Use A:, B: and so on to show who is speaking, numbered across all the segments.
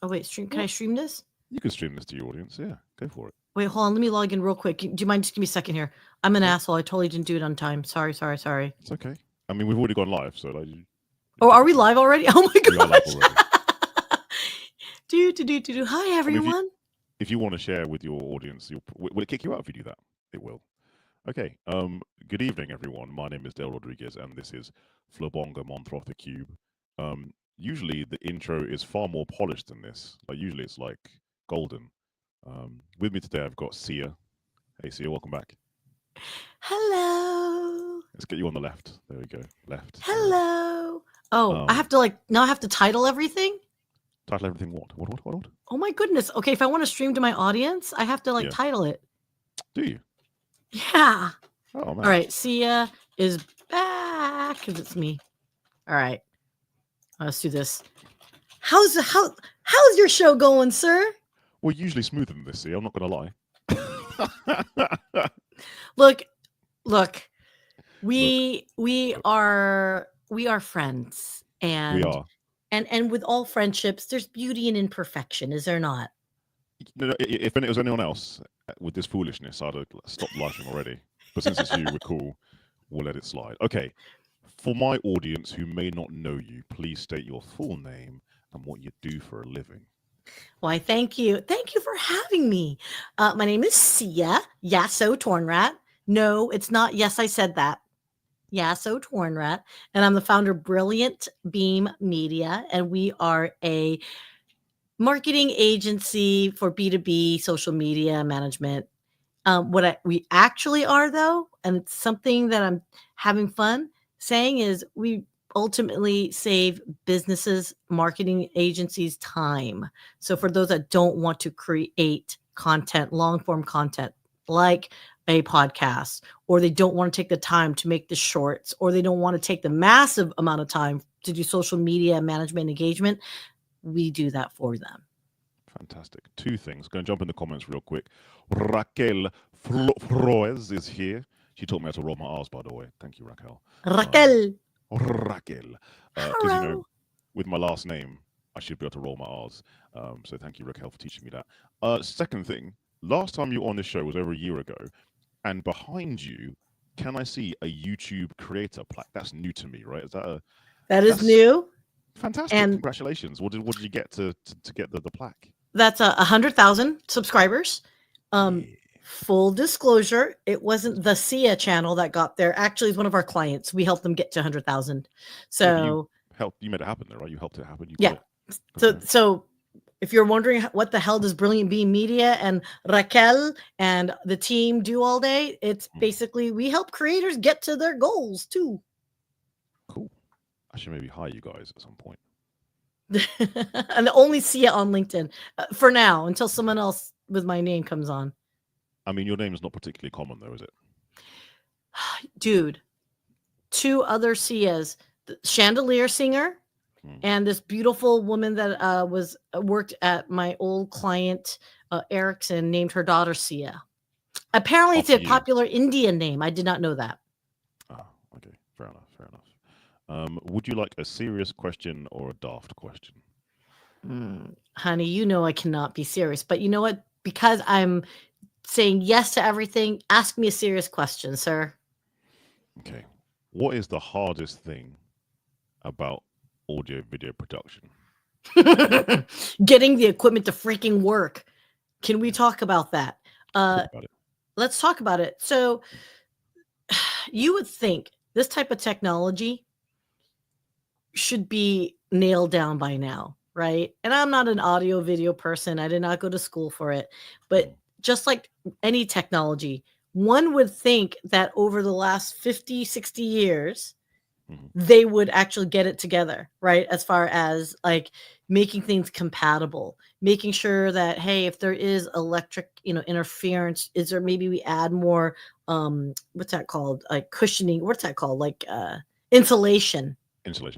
A: Oh, wait, stream. Can I stream this?
B: You can stream this to your audience. Yeah, go for it.
A: Wait, hold on. Let me log in real quick. Do you mind? Just give me a second here. I'm an asshole. I totally didn't do it on time. Sorry.
B: It's okay. I mean, we've already gone live, so like,
A: Oh, are we live already? Oh my
B: we are live
A: gosh.
B: already.
A: Hi, everyone.
B: If you want to share with your audience, will it kick you out if you do that? It will. Okay. Good evening, everyone. My name is Dale Rodriguez, and this is Flabonga Monthrothacube. Usually the intro is far more polished than this. Like usually it's like golden. With me today, I've got Syya. Hey, Syya, welcome back.
A: Hello.
B: Let's get you on the left. There we go. Left.
A: Hello. Oh, I have to now I have to title everything?
B: Title everything what? What?
A: Oh my goodness. Okay, if I want to stream to my audience, I have to title it.
B: Do you?
A: Yeah.
B: Oh, man.
A: All right, Syya is back because it's me. All right. Let's do this. How's your show going, sir?
B: Well, usually smoother than this, Syya. I'm not going to lie.
A: Look. We are friends, and
B: we are.
A: And with all friendships, there's beauty in imperfection, is there not?
B: No, if it was anyone else with this foolishness, I'd have stopped laughing already. But since it's you, we're cool. We'll let it slide. Okay. For my audience who may not know you, please state your full name and what you do for a living.
A: Why, thank you. Thank you for having me. My name is Syya Yasotornrat. No, it's not. Yes, I said that. Yasotornrat. And I'm the founder of Brilliant Beam Media. And we are a marketing agency for B2B social media management. We actually are, though, and it's something that I'm having fun saying, is we ultimately save businesses, marketing agencies time. So for those that don't want to create content, long form content like a podcast, or they don't want to take the time to make the shorts, or they don't want to take the massive amount of time to do social media management engagement, we do that for them.
B: Fantastic. Two things. Go and jump in the comments real quick. Raquel Flores is here. She taught me how to roll my R's, by the way. Thank you, Raquel.
A: Raquel.
B: Because, with my last name, I should be able to roll my R's. So thank you, Raquel, for teaching me that. Second thing, last time you were on this show was over a year ago. And behind you, can I see a YouTube creator plaque? That's new to me, right?
A: That is new?
B: Fantastic. And congratulations. What did you get to get the plaque?
A: That's 100,000 subscribers. Full disclosure, it wasn't the Syya channel that got there. Actually, it's one of our clients. We helped them get to 100,000. So
B: you made it happen there, right? You helped it happen.
A: So if you're wondering what the hell does Brilliant Beam Media and Raquel and the team do all day, it's basically we help creators get to their goals too.
B: Cool. I should maybe hire you guys at some point.
A: And the only Syya on LinkedIn for now, until someone else with my name comes on.
B: I mean, your name is not particularly common, though, is it?
A: Dude, two other Syas, the chandelier singer and this beautiful woman that worked at my old client, Erickson, named her daughter Syya. Apparently, it's a popular Indian name. I did not know that.
B: Oh, okay. Fair enough. Would you like a serious question or a daft question?
A: Honey, you know I cannot be serious. But you know what? Because I'm saying yes to everything, ask me a serious question, sir.
B: Okay. What is the hardest thing about audio video production?
A: Getting the equipment to freaking work. Can we talk about that? Let's talk about it. So you would think this type of technology should be nailed down by now, right? And I'm not an audio video person. I did not go to school for it. But just like any technology, one would think that over the last 50, 60 years, they would actually get it together, right? As far as like making things compatible, making sure that, hey, if there is electric, interference, is there, maybe we add more, what's that called? Like cushioning, what's that called? Like insulation,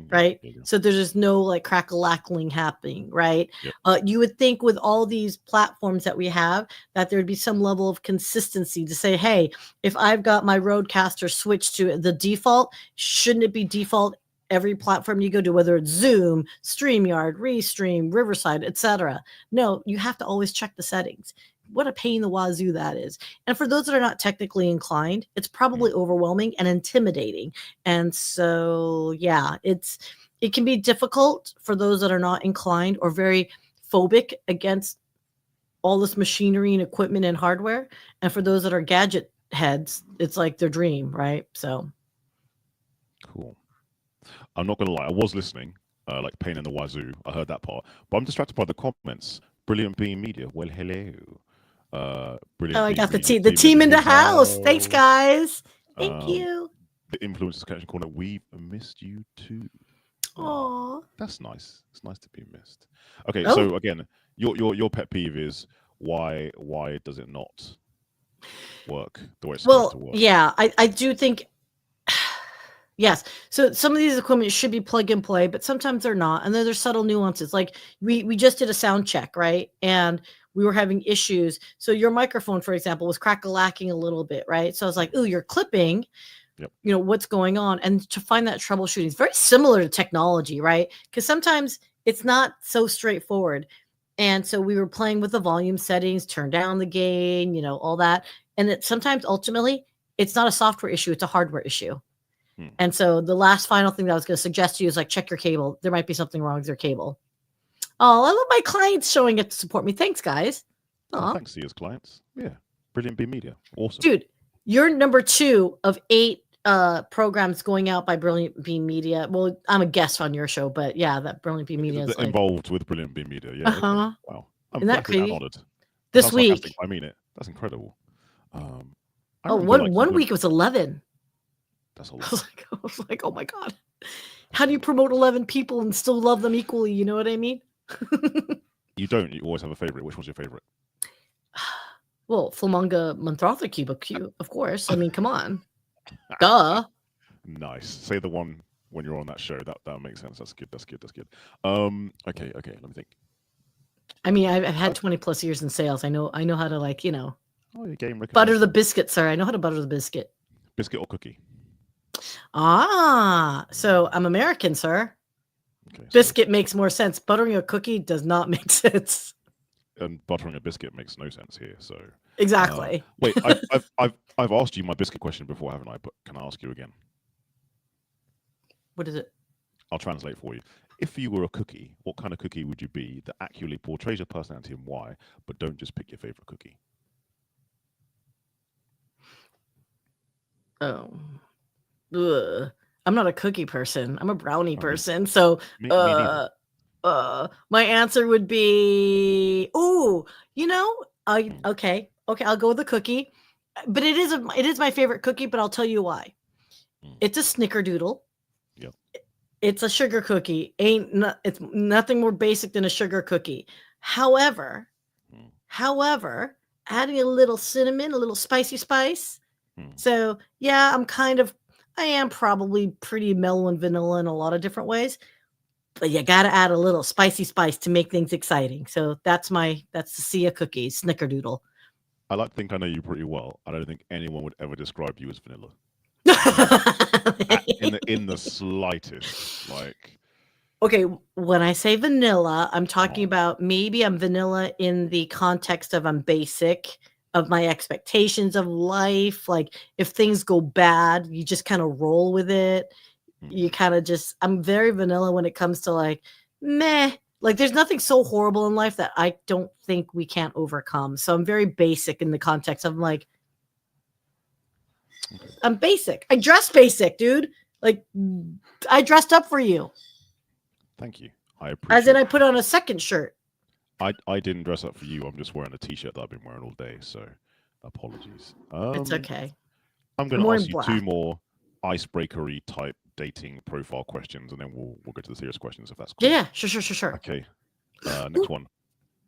A: right?
B: Yeah.
A: So there's just no like crackle-lackling happening, right?
B: Yep.
A: You would think with all these platforms that we have that there'd be some level of consistency to say, hey, if I've got my Rodecaster switched to the default, shouldn't it be default every platform you go to, whether it's Zoom, StreamYard, Restream, Riverside, etc. No, you have to always check the settings. What a pain in the wazoo that is. And for those that are not technically inclined, it's probably overwhelming and intimidating. And so, yeah, it can be difficult for those that are not inclined or very phobic against all this machinery and equipment and hardware. And for those that are gadget heads, it's like their dream, right? So
B: Cool. I'm not gonna lie, I was listening, like pain in the wazoo. I heard that part, but I'm distracted by the comments. Brilliant Beam Media. Well, hello. Brilliant.
A: oh, I
B: Beam
A: got the
B: Media
A: team
B: in
A: in the
B: the
A: house. Thanks,
B: house.
A: guys. Thank
B: Um,
A: you.
B: The influencers connection corner. We've missed you too.
A: Aw.
B: That's nice. It's nice to be missed. Okay,
A: Oh,
B: so again, your pet peeve is why does it not work the way it's supposed to
A: well,
B: work?
A: yeah, I do think yes. So some of these equipment should be plug and play, but sometimes they're not. And then there's subtle nuances. Like we just did a sound check, right? And we were having issues. So your microphone, for example, was crack-a-lacking a little bit, right? So I was like, "Ooh, you're clipping."
B: Yep.
A: You know, what's going on? And to find that troubleshooting is very similar to technology, right? Because sometimes it's not so straightforward. And so we were playing with the volume settings, turn down the gain, you know, all that. And it sometimes ultimately it's not a software issue, it's a hardware issue. And so the last final thing that I was going to suggest to you is like check your cable. There might be something wrong with your cable. Oh, I love my clients showing up to support me. Thanks, guys.
B: Oh,
A: Aw.
B: thanks, Syya's clients. Yeah, Brilliant B Media. Awesome.
A: Dude, you're number 2 of 8 programs going out by Brilliant Beam Media. Well, I'm a guest on your show, but yeah, that Brilliant Beam Media is like
B: Involved with Brilliant B Media. Yeah. Okay. Wow. I'm
A: Isn't that
B: flattered and
A: crazy?
B: honored. That
A: This
B: sounds sarcastic,
A: week.
B: but I mean it. That's incredible. I
A: Oh,
B: remember like
A: one week it was 11.
B: That's a
A: I
B: lot.
A: was like, oh my God. How do you promote 11 people and still love them equally? You know what I mean?
B: You don't. You always have a favorite. Which one's your favorite?
A: Well, Flabonga Monthrothacube, of course. I mean, come on. Duh.
B: Nice. Say the one when you're on that show. That makes sense. That's good. That's good. That's good. Okay. Let me think.
A: I mean, I've had 20 plus years in sales. I know how to like, you know,
B: Oh, your game
A: butter
B: recognition.
A: the biscuit, sir. I know how to butter the biscuit.
B: Biscuit or cookie?
A: Ah, so I'm American, sir.
B: Okay.
A: Biscuit makes more sense. Buttering a cookie does not make sense.
B: And buttering a biscuit makes no sense here. So
A: Exactly.
B: wait, I've asked you my biscuit question before, haven't I? But can I ask you again?
A: What is it?
B: I'll translate for you. If you were a cookie, what kind of cookie would you be that accurately portrays your personality and why, but don't just pick your favorite cookie?
A: Oh. Ugh. I'm not a cookie person. I'm a brownie
B: I mean,
A: person. So,
B: me neither.
A: my answer would be, ooh, you know, okay, I'll go with the cookie, but it is my favorite cookie. But I'll tell you why. It's a snickerdoodle.
B: Yep.
A: It's a sugar cookie. It's nothing more basic than a sugar cookie. However, adding a little cinnamon, a little spicy spice. So yeah, I am probably pretty mellow and vanilla in a lot of different ways, but you got to add a little spicy spice to make things exciting. So that's the Syya cookies, snickerdoodle.
B: I like to think I know you pretty well. I don't think anyone would ever describe you as vanilla. in the slightest. Like,
A: okay, when I say vanilla, I'm talking about maybe I'm vanilla in the context of I'm basic, of my expectations of life. Like if things go bad, you just kind of roll with it. You kind of just, I'm very vanilla when it comes to like, meh. Like there's nothing so horrible in life that I don't think we can't overcome. So I'm very basic in the context of like, I'm basic. I dress basic, dude. Like I dressed up for you.
B: Thank you. I appreciate
A: As in I put on a second shirt.
B: I didn't dress up for you. I'm just wearing a t-shirt that I've been wearing all day, so apologies.
A: It's okay.
B: I'm going to ask you 2 more icebreakery type dating profile questions, and then we'll go to the serious questions if that's cool.
A: Yeah, sure.
B: Okay. Next one.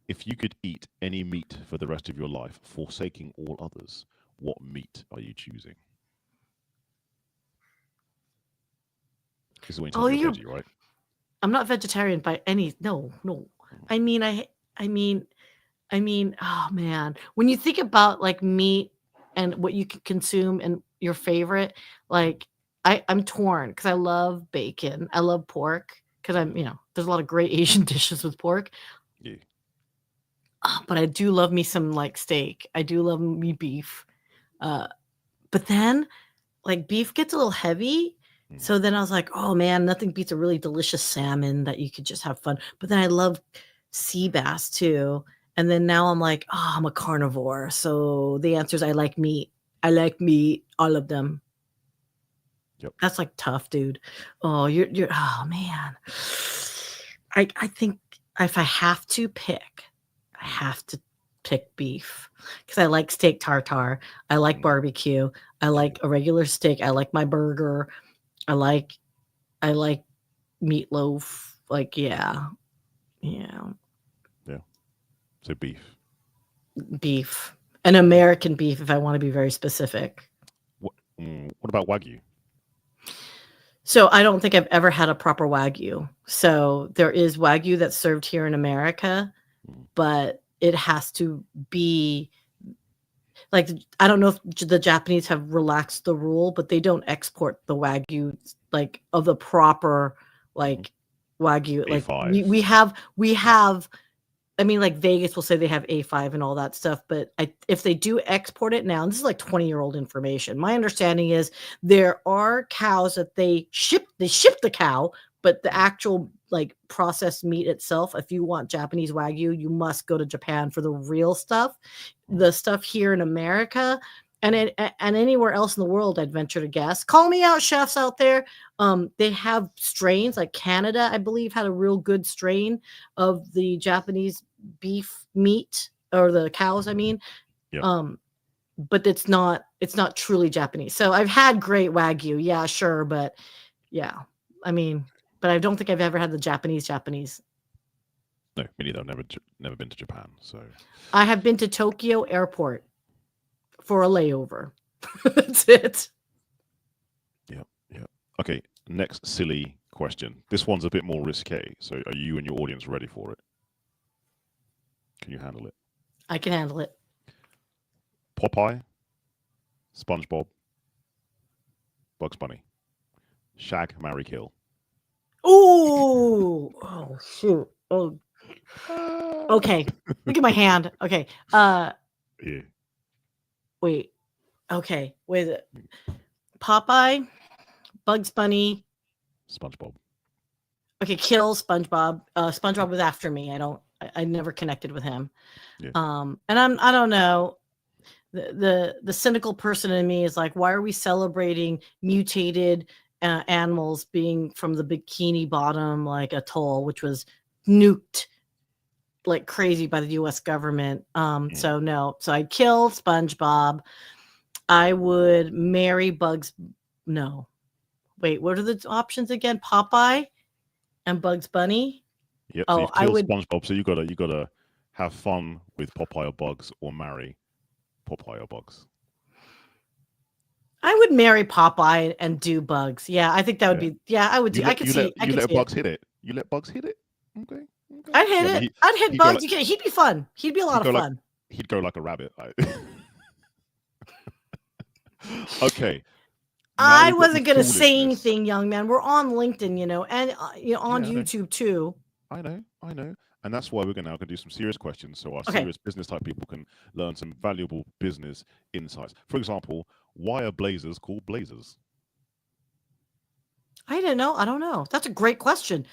B: If you could eat any meat for the rest of your life, forsaking all others, what meat are you choosing? This is when you tell me, right?
A: I'm not vegetarian by any. No. I mean, oh man, when you think about like meat and what you can consume and your favorite, like I'm torn because I love bacon. I love pork because there's a lot of great Asian dishes with pork.
B: Yeah.
A: But I do love me some like steak. I do love me beef. But then like beef gets a little heavy.
B: Mm.
A: So then I was like, oh man, nothing beats a really delicious salmon that you could just have fun. But then I love sea bass too. And then now I'm like, oh, I'm a carnivore. So the answer is I like meat. I like meat, all of them.
B: Yep.
A: That's like tough, dude. Oh, you're oh man. I think if I have to pick, I have to pick beef because I like steak tartare. I like barbecue. I like a regular steak. I like my burger. I like meatloaf. Like, yeah.
B: Yeah. So beef.
A: Beef. An American beef, if I want to be very specific.
B: What about Wagyu?
A: So I don't think I've ever had a proper Wagyu. So there is Wagyu that's served here in America, but it has to be like, I don't know if the Japanese have relaxed the rule, but they don't export the Wagyu like of the proper like Wagyu. Like
B: A5.
A: we have I mean, like Vegas will say they have A5 and all that stuff, but if they do export it now, and this is like 20-year-old information. My understanding is there are cows that they ship the cow, but the actual like processed meat itself, if you want Japanese Wagyu, you must go to Japan for the real stuff. The stuff here in America and anywhere else in the world, I'd venture to guess. Call me out, chefs out there. They have strains like Canada, I believe, had a real good strain of the Japanese beef meat or the cows, I mean.
B: Yep.
A: But it's not truly Japanese. So I've had great Wagyu, yeah, sure, but yeah, I mean, but I don't think I've ever had the Japanese.
B: No, me neither. I've never been to Japan. So
A: I have been to Tokyo Airport for a layover. That's it.
B: yeah. Okay, next silly question. This one's a bit more risque. So are you and your audience ready for it? Can you handle it?
A: I can handle it.
B: Popeye, SpongeBob, Bugs Bunny, shag, marry, kill.
A: Ooh. Oh shoot. Oh. Okay. Look at my hand. Okay.
B: Yeah.
A: Wait. Okay. Wait. Popeye, Bugs Bunny.
B: SpongeBob.
A: Okay, kill SpongeBob. SpongeBob was after me. I never connected with him.
B: Yeah.
A: And I don't know. The cynical person in me is like, why are we celebrating mutated animals being from the Bikini Bottom like atoll, which was nuked like crazy by the U.S. government? So no. So I'd kill SpongeBob. I would marry Bugs. No, wait. What are the options again? Popeye and Bugs Bunny.
B: Yep.
A: Oh,
B: So you've
A: I
B: killed
A: would.
B: SpongeBob. So you gotta have fun with Popeye or Bugs, or marry Popeye or Bugs.
A: I would marry Popeye and do Bugs. Yeah, I think that would be. Yeah, I would do. I could see. I
B: You
A: could
B: let
A: see
B: Bugs
A: it.
B: hit it. You let Bugs hit it. Okay.
A: I'd hit
B: Yeah, I mean,
A: it. I'd hit
B: he'd go
A: Bugs.
B: like,
A: He'd be fun. He'd be a lot of fun.
B: he'd go like a rabbit. Okay.
A: I wasn't gonna say anything, young man. We're on LinkedIn, and on
B: Yeah,
A: YouTube too.
B: I know. And that's why we're now going to do some serious questions so our
A: Okay.
B: serious business type people can learn some valuable business insights. For example, why are blazers called blazers?
A: I didn't know. I don't know. That's a great question.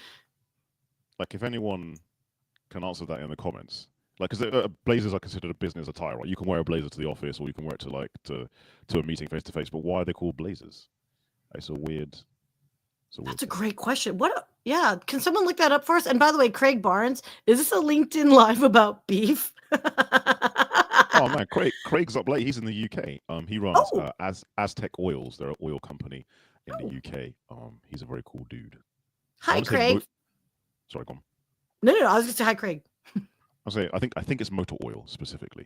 B: Like, if anyone can answer that in the comments. Like, because blazers are considered a business attire, right? You can wear a blazer to the office, or you can wear it to a meeting face to face. But why are they called blazers? It's a weird.
A: That's a great question. Yeah, can someone look that up for us? And by the way, Craig Barnes, is this a LinkedIn live about beef?
B: Oh man, Craig's up late. He's in the UK. He runs Aztec Oils. They're an oil company in the UK. He's a very cool dude.
A: Hi, Craig.
B: Sorry, go on.
A: No. I was going to say hi, Craig.
B: I'll say I think it's motor oil specifically.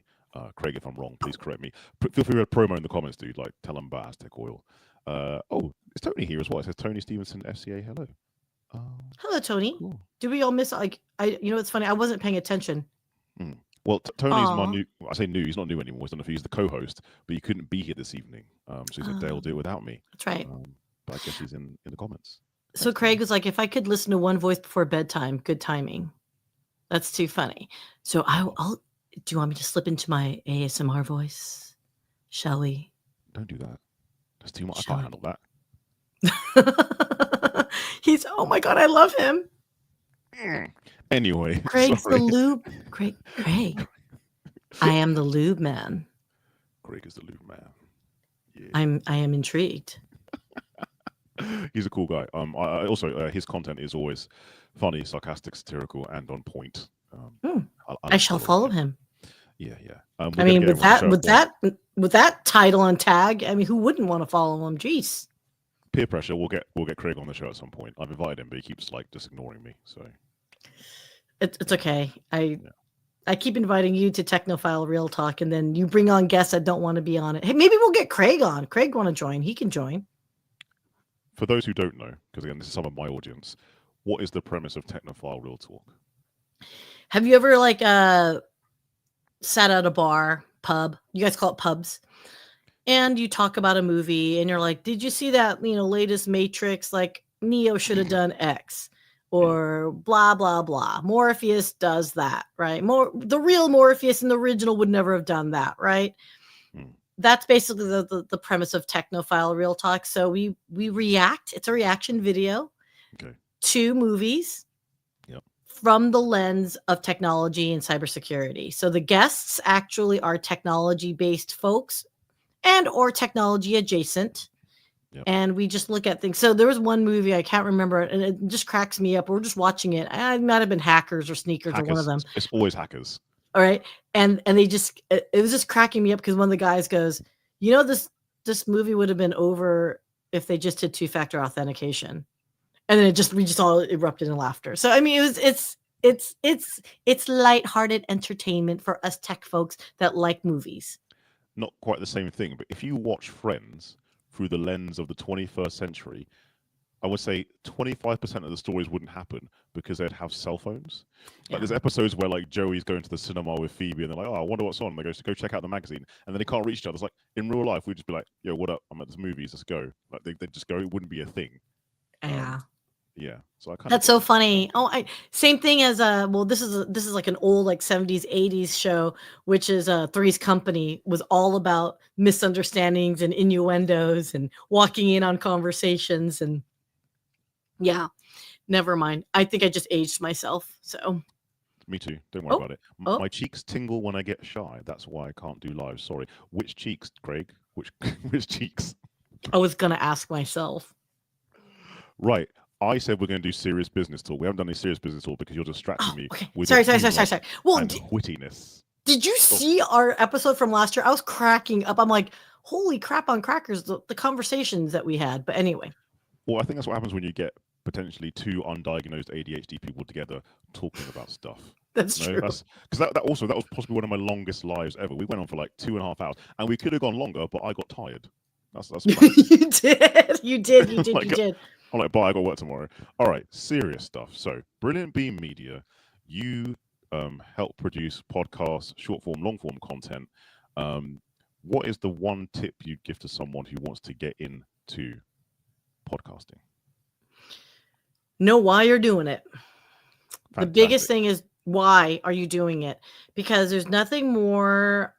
B: Craig, if I'm wrong, please correct me. Feel free to promo in the comments, dude. Like, tell them about Aztec Oil. It's Tony here as well. It says Tony Stevenson, FCA. Hello.
A: Hello, Tony.
B: Cool.
A: Did we all miss it's funny. I wasn't paying attention.
B: Well, Tony's my new. I say new. He's not new anymore. He's the co-host, but he couldn't be here this evening. So he said Dale, do it without me.
A: That's right.
B: but I guess he's in the comments.
A: So
B: Thanks,
A: Craig
B: Tony.
A: was like, if I could listen to one voice before bedtime, good timing. That's too funny. So I'll. Do you want me to slip into my ASMR voice? Shall we?
B: Don't do that. That's too much. I
A: Shall
B: can't handle that.
A: He's, oh my God, I love him.
B: Anyway,
A: Craig's
B: sorry.
A: the lube. Craig, I am the lube man.
B: Craig is the lube man. Yeah.
A: I am intrigued.
B: He's a cool guy. I also his content is always funny, sarcastic, satirical, and on point.
A: I shall follow him.
B: Yeah.
A: I mean, with that title and tag, I mean, who wouldn't want to follow him? Jeez.
B: Peer pressure. We'll get Craig on the show at some point. I've invited him, but he keeps like just ignoring me. So
A: it's okay. I keep inviting you to Technophile Real Talk, and then you bring on guests that don't want to be on it. Hey, maybe we'll get Craig on. Craig want to join? He can join.
B: For those who don't know, because again, this is some of my audience, what is the premise of Technophile Real Talk?
A: Have you ever sat at a bar, pub? You guys call it pubs, and you talk about a movie, and you're like, "Did you see that latest Matrix? Like Neo should have done X." Or blah, blah, blah. Morpheus does that, right? The real Morpheus in the original would never have done that, right? That's basically the premise of Technophile Real Talk. So we react. It's a reaction video to movies from the lens of technology and cybersecurity. So the guests actually are technology-based folks and or technology adjacent. And we just look at things. So there was one movie, I can't remember it, and it just cracks me up. We're just watching it. I might have been Hackers or Sneakers or one of them.
B: It's always Hackers.
A: All right. And they just, it was just cracking me up because one of the guys goes, this movie would have been over if they just did 2-factor authentication. And then we just all erupted in laughter. So, I mean, it's lighthearted entertainment for us tech folks that like movies.
B: Not quite the same thing, but if you watch Friends through the lens of the 21st century, I would say 25% of the stories wouldn't happen because they'd have cell phones. Like there's episodes where like Joey's going to the cinema with Phoebe and they're like, "Oh, I wonder what's on." And they go check out the magazine, and then they can't reach each other. It's like in real life, we'd just be like, "Yo, what up? I'm at this movies. Let's go." Like they just go. It wouldn't be a thing. Yeah. So I kind
A: That's so funny. Oh, same thing as this is like an old 70s 80s show, which is Three's Company, was all about misunderstandings and innuendos and walking in on conversations, and never mind. I think I just aged myself. So
B: me too. Don't worry about it. My cheeks tingle when I get shy. That's why I can't do live. Sorry. Which cheeks, Craig? Which cheeks?
A: I was gonna ask myself.
B: Right. I said we're going to do serious business talk. We haven't done any serious business talk because you're distracting me.
A: With sorry.
B: Well, and wittiness.
A: Did you see our episode from last year? I was cracking up. I'm like, holy crap on crackers, the conversations that we had. But anyway.
B: Well, I think that's what happens when you get potentially two undiagnosed ADHD people together talking about stuff.
A: That's true.
B: Because that was possibly one of my longest lives ever. We went on for like 2.5 hours, and we could have gone longer, but I got tired. That's
A: You did.
B: I'm like, bye, I got work tomorrow. All right, serious stuff. So, Brilliant Beam Media, you help produce podcasts, short form, long form content. What is the one tip you'd give to someone who wants to get into podcasting?
A: Know why you're doing it.
B: Fantastic.
A: The biggest thing is, why are you doing it? Because there's nothing more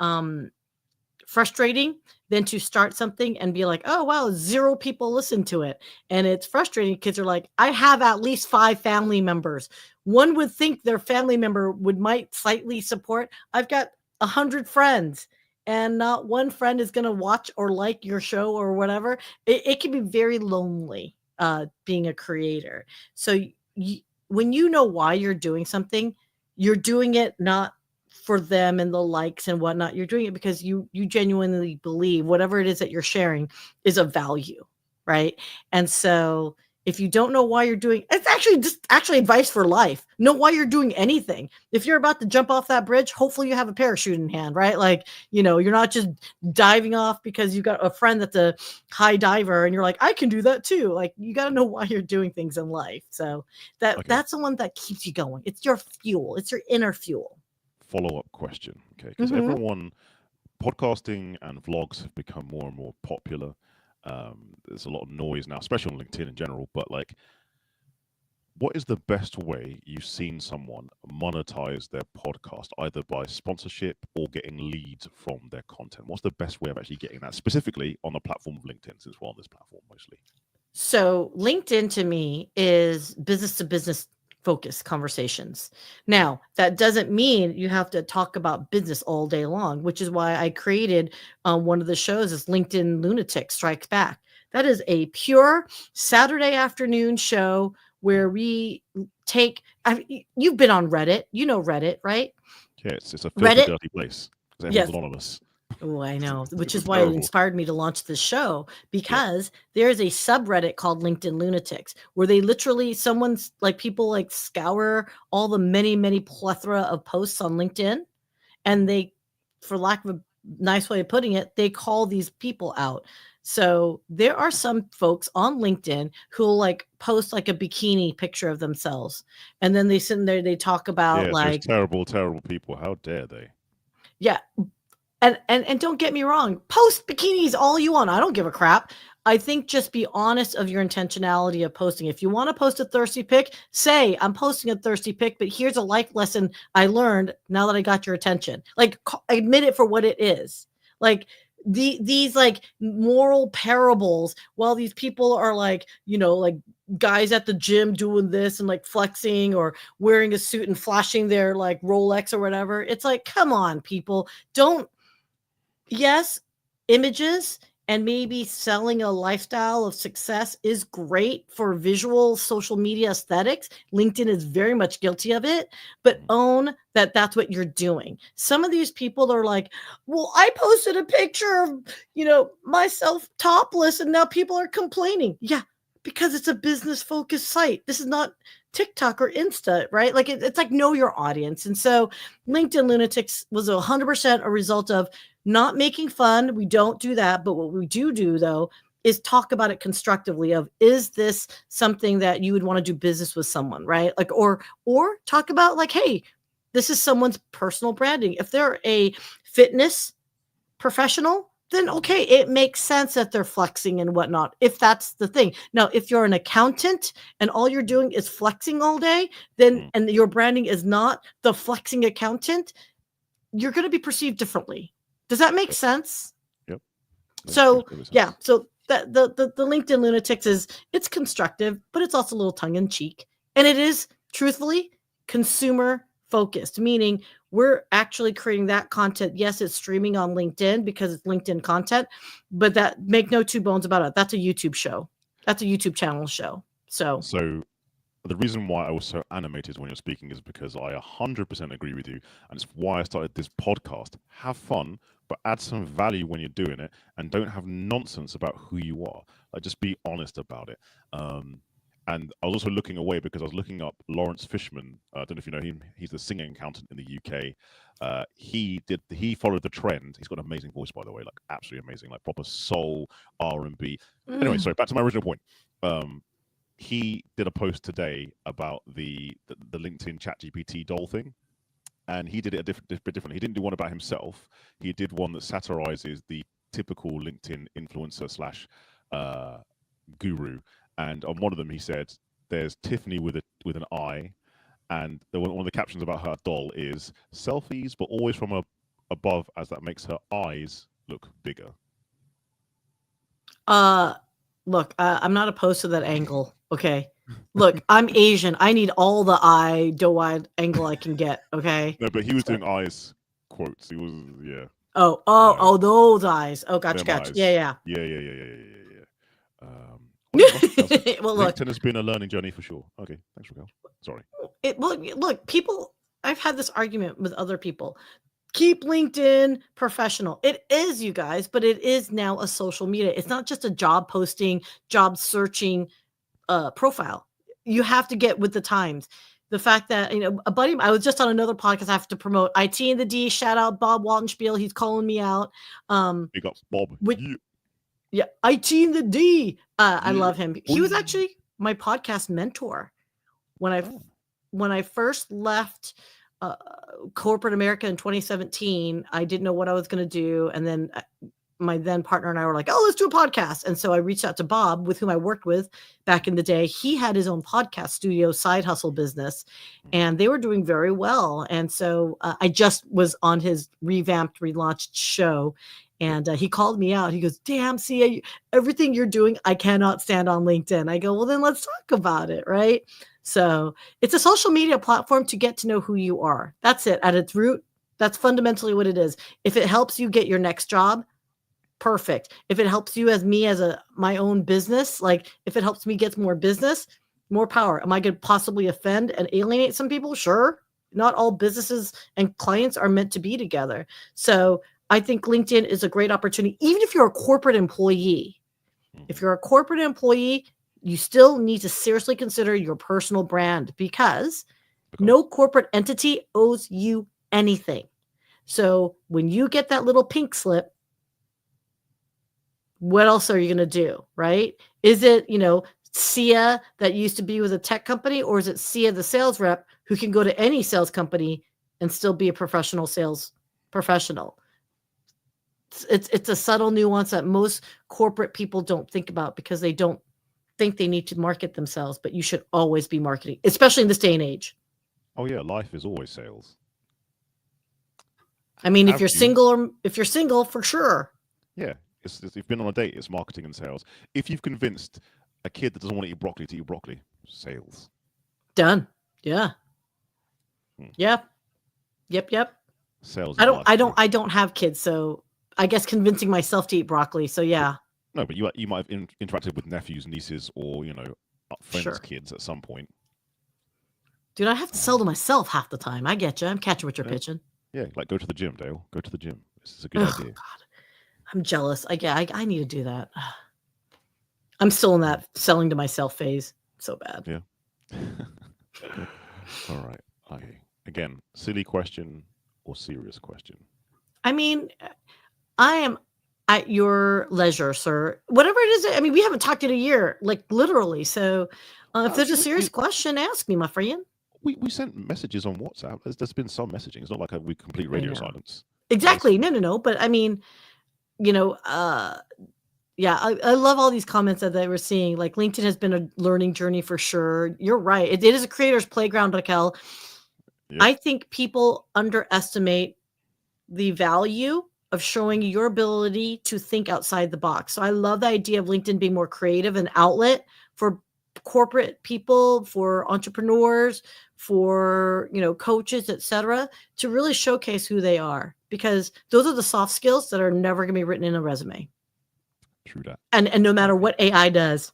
A: frustrating than to start something and be like, oh, wow, 0 people listen to it. And it's frustrating because they're like, I have at least 5 family members. One would think their family member might slightly support. I've got 100 friends and not one friend is going to watch or like your show or whatever. It can be very lonely being a creator. So when you know why you're doing something, you're doing it not for them and the likes and whatnot. You're doing it because you genuinely believe whatever it is that you're sharing is of value, right? And so if you don't know why you're doing, it's actually advice for life. Know why you're doing anything. If you're about to jump off that bridge, hopefully you have a parachute in hand, right? Like, you're not just diving off because you got a friend that's a high diver and you're like, I can do that too. Like, you got to know why you're doing things in life. So that's the one that keeps you going. It's your fuel. It's your inner fuel.
B: Follow-up question, okay? Because everyone, podcasting and vlogs have become more and more popular. There's a lot of noise now, especially on LinkedIn in general. But like, what is the best way you've seen someone monetize their podcast, either by sponsorship or getting leads from their content? What's the best way of actually getting that, specifically on the platform of LinkedIn, since we're on this platform mostly?
A: So LinkedIn to me is business to business focused conversations. Now, that doesn't mean you have to talk about business all day long, which is why I created one of the shows is LinkedIn Lunatic Strikes Back. That is a pure Saturday afternoon show where we take, you've been on Reddit, you know Reddit, right?
B: Yeah, it's a filthy,
A: Reddit,
B: dirty place because everyone's
A: yes.
B: anonymous.
A: Oh, I know, which is
B: It's
A: why it
B: terrible.
A: inspired me to launch this show,
B: Yep.
A: because there is a subreddit called LinkedIn Lunatics where they literally, someone's like, people like scour all the many, many plethora of posts on LinkedIn, and they, for lack of a nice way of putting it, they call these people out. So there are some folks on LinkedIn who'll like post like a bikini picture of themselves, and then they sit in there, they talk about
B: Yeah, those
A: like,
B: terrible, terrible people. How dare they?
A: yeah. And don't get me wrong, post bikinis all you want. I don't give a crap. I think just be honest of your intentionality of posting. If you want to post a thirsty pic, say I'm posting a thirsty pic, but here's a life lesson I learned now that I got your attention. Like, admit it for what it is. Like these like moral parables, while these people are like, you know, like guys at the gym doing this and like flexing or wearing a suit and flashing their like Rolex or whatever. It's like, come on, people. Don't, yes, images and maybe selling a lifestyle of success is great for visual social media aesthetics. LinkedIn is very much guilty of it, but own that that's what you're doing. Some of these people are like, well, I posted a picture of, you know, myself topless and now people are complaining. Yeah, because it's a business focused site. This is not TikTok or Insta, right? Like it's like know your audience. And so LinkedIn Lunatics was 100% a result of not making fun. We don't do that. But what we do though is talk about it constructively of, is this something that you would want to do business with someone, right? Like, or talk about like, hey, this is someone's personal branding. If they're a fitness professional, then okay, it makes sense that they're flexing and whatnot, if that's the thing. Now, if you're an accountant and all you're doing is flexing all day, then, and your branding is not the flexing accountant, you're going to be perceived differently. Does that make sense?
B: Yep.
A: So yeah, so the LinkedIn Lunatics is, it's constructive, but it's also a little tongue in cheek, and it is truthfully consumer focused, meaning we're actually creating that content. Yes, it's streaming on LinkedIn because it's LinkedIn content, but that, make no two bones about it, that's a YouTube show. That's a YouTube channel show. So
B: the reason why I was so animated when you're speaking is because I 100% agree with you, and it's why I started this podcast. Have fun, but add some value when you're doing it, and don't have nonsense about who you are. Like, just be honest about it. And I was also looking away because I was looking up Lawrence Fishman. I don't know if you know him. He's the singing accountant in the UK. He followed the trend. He's got an amazing voice, by the way, like absolutely amazing, like proper soul R&B. Anyway, sorry, back to my original point. He did a post today about the LinkedIn ChatGPT doll thing, and he did it a bit different. He didn't do one about himself. He did one that satirizes the typical LinkedIn influencer slash guru. And on one of them, he said, "There's Tiffany with an eye," and one of the captions about her doll is "selfies, but always from above, as that makes her eyes look bigger."
A: Look, I'm not opposed to that angle. Okay. Look, I'm Asian. I need all the doe-eyed angle I can get. Okay.
B: No, but he was doing eyes quotes. He was, yeah.
A: Oh, those eyes. Oh, gotcha.
B: Them eyes.
A: Yeah. Well, look,
B: LinkedIn has been a learning journey for sure. Okay, thanks, Raquel. Sorry.
A: Look, people, I've had this argument with other people. Keep LinkedIn professional. It is, you guys, but it is now a social media. It's not just a job posting, job searching profile. You have to get with the times. The fact that, you know, a buddy, I was just on another podcast. I have to promote IT in the D. Shout out Bob Waltenspiel. He's calling me out.
B: Big up, Bob.
A: Yeah, IT in the D. I love him. He was actually my podcast mentor when I first left corporate America in 2017. I didn't know what I was going to do, and then my then partner and I were like, oh, let's do a podcast. And so I reached out to Bob, with whom I worked with back in the day. He had his own podcast studio side hustle business, and they were doing very well. And so I just was on his revamped, relaunched show. And he called me out. He goes, damn, Syya, everything you're doing, I cannot stand on LinkedIn. I go, well, then let's talk about it, right? So it's a social media platform to get to know who you are. That's it. At its root, that's fundamentally what it is. If it helps you get your next job, perfect. If it helps you as me, as my own business, like if it helps me get more business, more power. Am I going to possibly offend and alienate some people? Sure. Not all businesses and clients are meant to be together. So I think LinkedIn is a great opportunity, even if you're a corporate employee. If you're a corporate employee, you still need to seriously consider your personal brand, because no corporate entity owes you anything. So when you get that little pink slip, what else are you going to do, right? Is it, Syya that used to be with a tech company, or is it Syya the sales rep who can go to any sales company and still be a professional sales professional? It's a subtle nuance that most corporate people don't think about, because they don't think they need to market themselves, but you should always be marketing, especially in this day and age.
B: Oh yeah, life is always sales.
A: I mean, if you're single, for sure.
B: Yeah, if you've been on a date, it's marketing and sales. If you've convinced a kid that doesn't want to eat broccoli, sales.
A: Done. Yeah. Yeah. Yep.
B: Sales.
A: I don't have kids, so I guess convincing myself to eat broccoli. So yeah.
B: No, but you might have interacted with nephews, nieces, or friends' kids at some point.
A: Dude, I have to sell to myself half the time. I get you. I'm catching what you're pitching.
B: Yeah, like go to the gym, Dale. Go to the gym. This is a good idea.
A: God, I'm jealous. I need to do that. I'm still in that selling to myself phase. So bad.
B: Yeah. All right. Okay. Again, silly question or serious question?
A: I mean, I am at your leisure, sir. Whatever it is. I mean, we haven't talked in a year, like literally. So if there's a serious question, ask me, my friend.
B: We sent messages on WhatsApp. There's been some messaging. It's not like we complete radio silence.
A: Exactly. No. But I mean, yeah, I love all these comments that we're seeing. Like LinkedIn has been a learning journey for sure. You're right. It is a creator's playground, Raquel. Yep. I think people underestimate the value of showing your ability to think outside the box. So I love the idea of LinkedIn being more creative, an outlet for corporate people, for entrepreneurs, for coaches, etc., to really showcase who they are, because those are the soft skills that are never going to be written in a resume.
B: True that.
A: And no matter what AI does.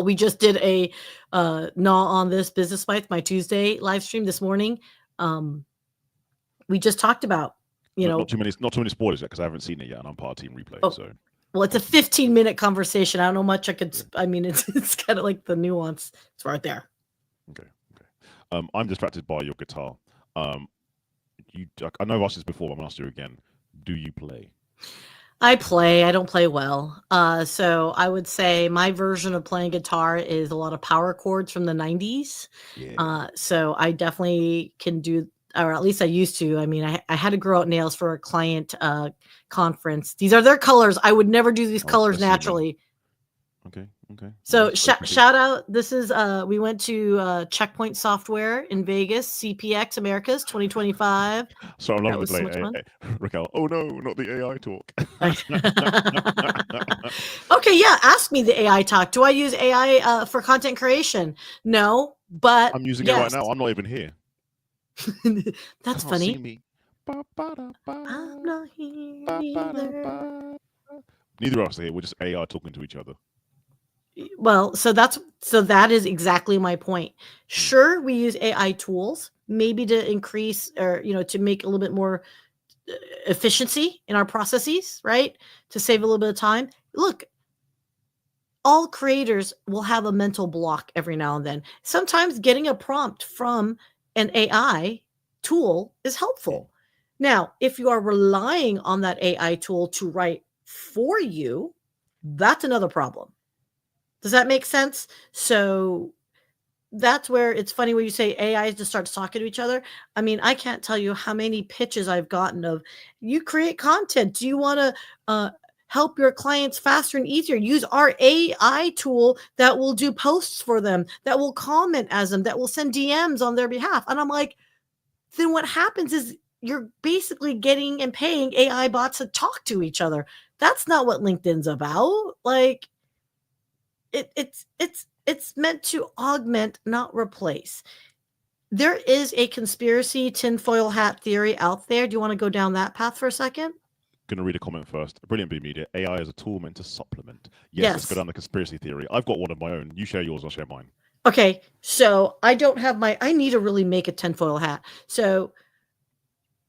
A: We just did a Gnaw on This Business Bites, my Tuesday live stream this morning. We just talked about
B: not too many spoilers yet, because I haven't seen it yet, and I'm part of Team Replay.
A: Oh.
B: So
A: well, it's a 15-minute conversation. I don't know much I could. I mean, it's kind of like the nuance. It's right there.
B: Okay. I'm distracted by your guitar. I know I've asked this before, but I'm going to ask you again. Do you play?
A: I play. I don't play well. So I would say my version of playing guitar is a lot of power chords from the 90s. Yeah. So I definitely can do, or at least I used to. I mean, I had to grow out nails for a client conference. These are their colors. I would never do these colors naturally.
B: Okay.
A: So shout out. This is we went to Checkpoint Software in Vegas, CPX Americas 2025.
B: So I'm loving the play. Raquel, oh no, not the AI talk.
A: Okay, yeah. Ask me the AI talk. Do I use AI for content creation? No, but
B: I'm using it right now. I'm not even here.
A: That's funny.
B: See me.
A: I'm not here either.
B: Neither of us are here. We're just AI talking to each other.
A: Well, so that is exactly my point. Sure, we use AI tools maybe to increase, or to make a little bit more efficiency in our processes, right? To save a little bit of time. Look, all creators will have a mental block every now and then. Sometimes getting a prompt from an AI tool is helpful. Now, if you are relying on that AI tool to write for you, that's another problem. Does that make sense? So that's where it's funny when you say AI just starts talking to each other. I mean, I can't tell you how many pitches I've gotten of, you create content. Do you want to help your clients faster and easier? Use our AI tool that will do posts for them, that will comment as them, that will send DMs on their behalf. And I'm like, then what happens is you're basically getting and paying AI bots to talk to each other. That's not what LinkedIn's about. Like, it's meant to augment, not replace. There is a conspiracy tinfoil hat theory out there. Do you want to go down that path for a second?
B: Going to read a comment first. Brilliant B Media. AI is a tool meant to supplement. Yes, let's go down the conspiracy theory. I've got one of my own. You share yours, I'll share mine.
A: Okay, so I don't have I need to really make a tinfoil hat. So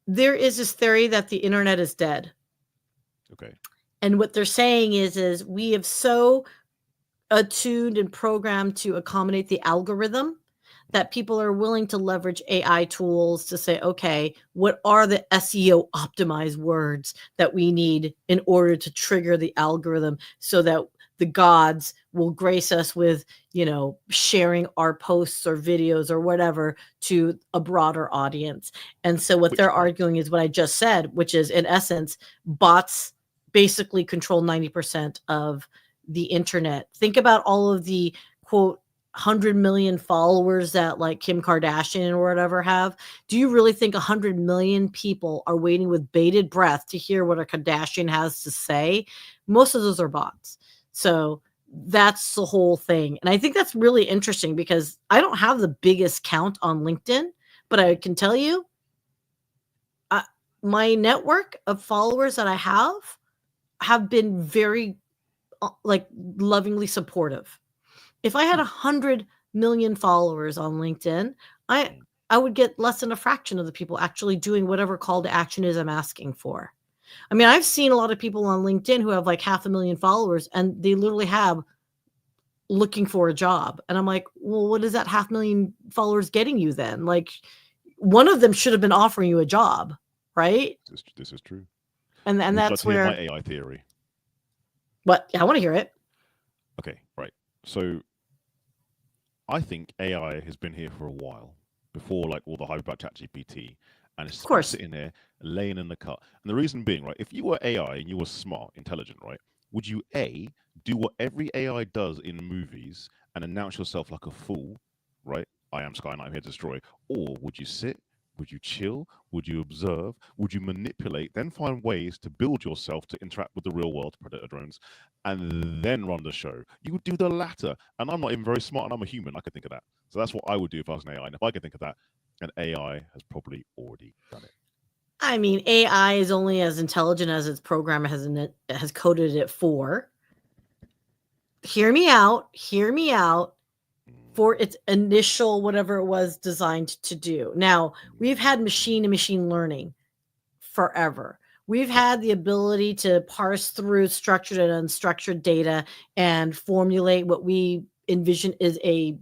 A: there is this theory that the internet is dead.
B: Okay.
A: And what they're saying is we have so attuned and programmed to accommodate the algorithm that people are willing to leverage AI tools to say, okay, what are the SEO optimized words that we need in order to trigger the algorithm so that the gods will grace us with, sharing our posts or videos or whatever to a broader audience. And so what they're arguing is what I just said, which is, in essence, bots basically control 90% of the internet. Think about all of the, quote, 100 million followers that like Kim Kardashian or whatever have. Do you really think 100 million people are waiting with bated breath to hear what a Kardashian has to say? Most of those are bots. So that's the whole thing. And I think that's really interesting because I don't have the biggest count on LinkedIn, but I can tell you my network of followers that I have been very like lovingly supportive. If I had 100 million followers on LinkedIn, I would get less than a fraction of the people actually doing whatever call to action is I'm asking for. I mean, I've seen a lot of people on LinkedIn who have like 500,000 followers and they literally have looking for a job. And I'm like, well, what is that 500,000 followers getting you then? Like, one of them should have been offering you a job, right?
B: This is true.
A: And
B: Would
A: that's
B: you like to
A: where
B: hear my AI theory.
A: What? Yeah, I want to hear it.
B: Okay, right. So I think AI has been here for a while, before like all the hype about ChatGPT, and it's been sitting there laying in the cut. And the reason being, right, if you were AI and you were smart, intelligent, right, would you do what every AI does in movies and announce yourself like a fool, right? I am Sky and I'm here to destroy. Or would you sit? Would you chill? Would you observe? Would you manipulate? Then find ways to build yourself to interact with the real world, predator drones, and then run the show. You would do the latter. And I'm not even very smart and I'm a human. I could think of that. So that's what I would do if I was an AI. And if I could think of that, an AI has probably already done it.
A: I mean, AI is only as intelligent as its programmer has coded it for. Hear me out. Hear me out. For its initial whatever it was designed to do. Now, we've had machine-to-machine learning forever. We've had the ability to parse through structured and unstructured data and formulate what we envision is a,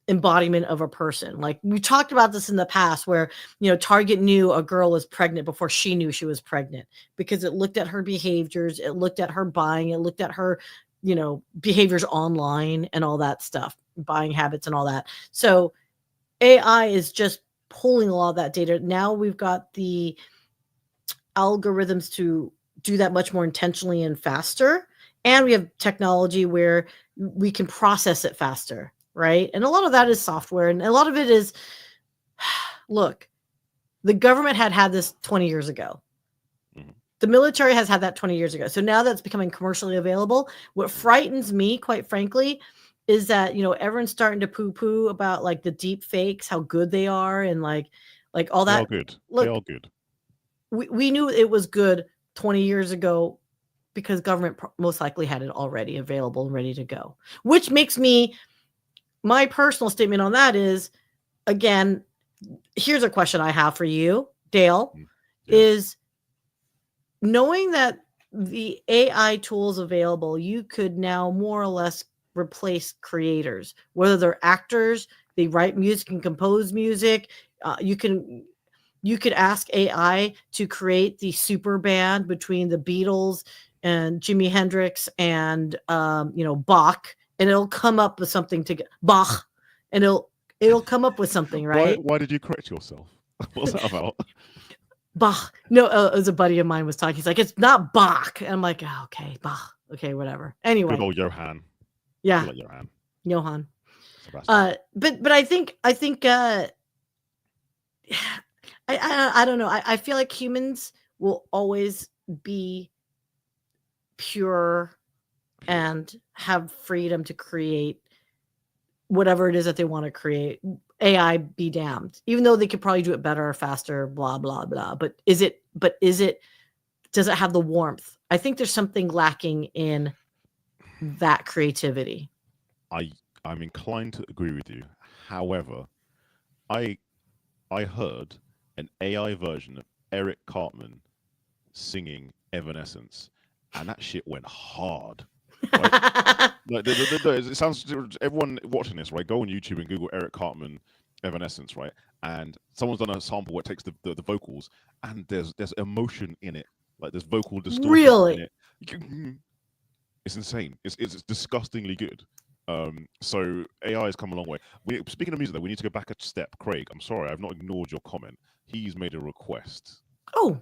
A: embodiment of a person. Like, we talked about this in the past where, Target knew a girl was pregnant before she knew she was pregnant because it looked at her behaviors, it looked at her buying, it looked at her, behaviors online and all that stuff, buying habits and all that. So AI is just pulling a lot of that data. Now we've got the algorithms to do that much more intentionally and faster. And we have technology where we can process it faster, right? And a lot of that is software. And a lot of it is, look, the government had this 20 years ago. The military has had that 20 years ago. So now that's becoming commercially available. What frightens me, quite frankly, is that, everyone's starting to poo-poo about like the deep fakes, how good they are, and like all that.
B: They are good. Look, they are good.
A: We knew it was good 20 years ago because government most likely had it already available and ready to go, which makes me, my personal statement on that is, again, here's a question I have for you, Dale, is knowing that the AI tools available, you could now more or less replace creators, whether they're actors, they write music and compose music. You could ask AI to create the super band between the Beatles and Jimi Hendrix and Bach, and it'll come up with something to Bach, and it'll come up with something, right?
B: Why did you correct yourself? What's that about?
A: Bach. No, it was a buddy of mine was talking. He's like, it's not Bach. And I'm like, oh, okay, Bach. Okay, whatever. Anyway.
B: Good old Johann.
A: Yeah.
B: Like Johann.
A: Johann.
B: Sebastian.
A: But I think I don't know. I feel like humans will always be pure and have freedom to create whatever it is that they want to create. AI be damned, even though they could probably do it better or faster, blah, blah, blah. But does it have the warmth? I think there's something lacking in that creativity.
B: I'm inclined to agree with you. However, I heard an AI version of Eric Cartman singing Evanescence, and that shit went hard. Right? It sounds, everyone watching this, right? Go on YouTube and Google Eric Cartman Evanescence, right? And someone's done a sample where it takes the vocals, and there's emotion in it, like there's vocal distortion
A: really?
B: in it. It's insane. It's disgustingly good. So AI has come a long way. Speaking of music, though, we need to go back a step. Craig, I'm sorry, I've not ignored your comment. He's made a request.
A: Oh,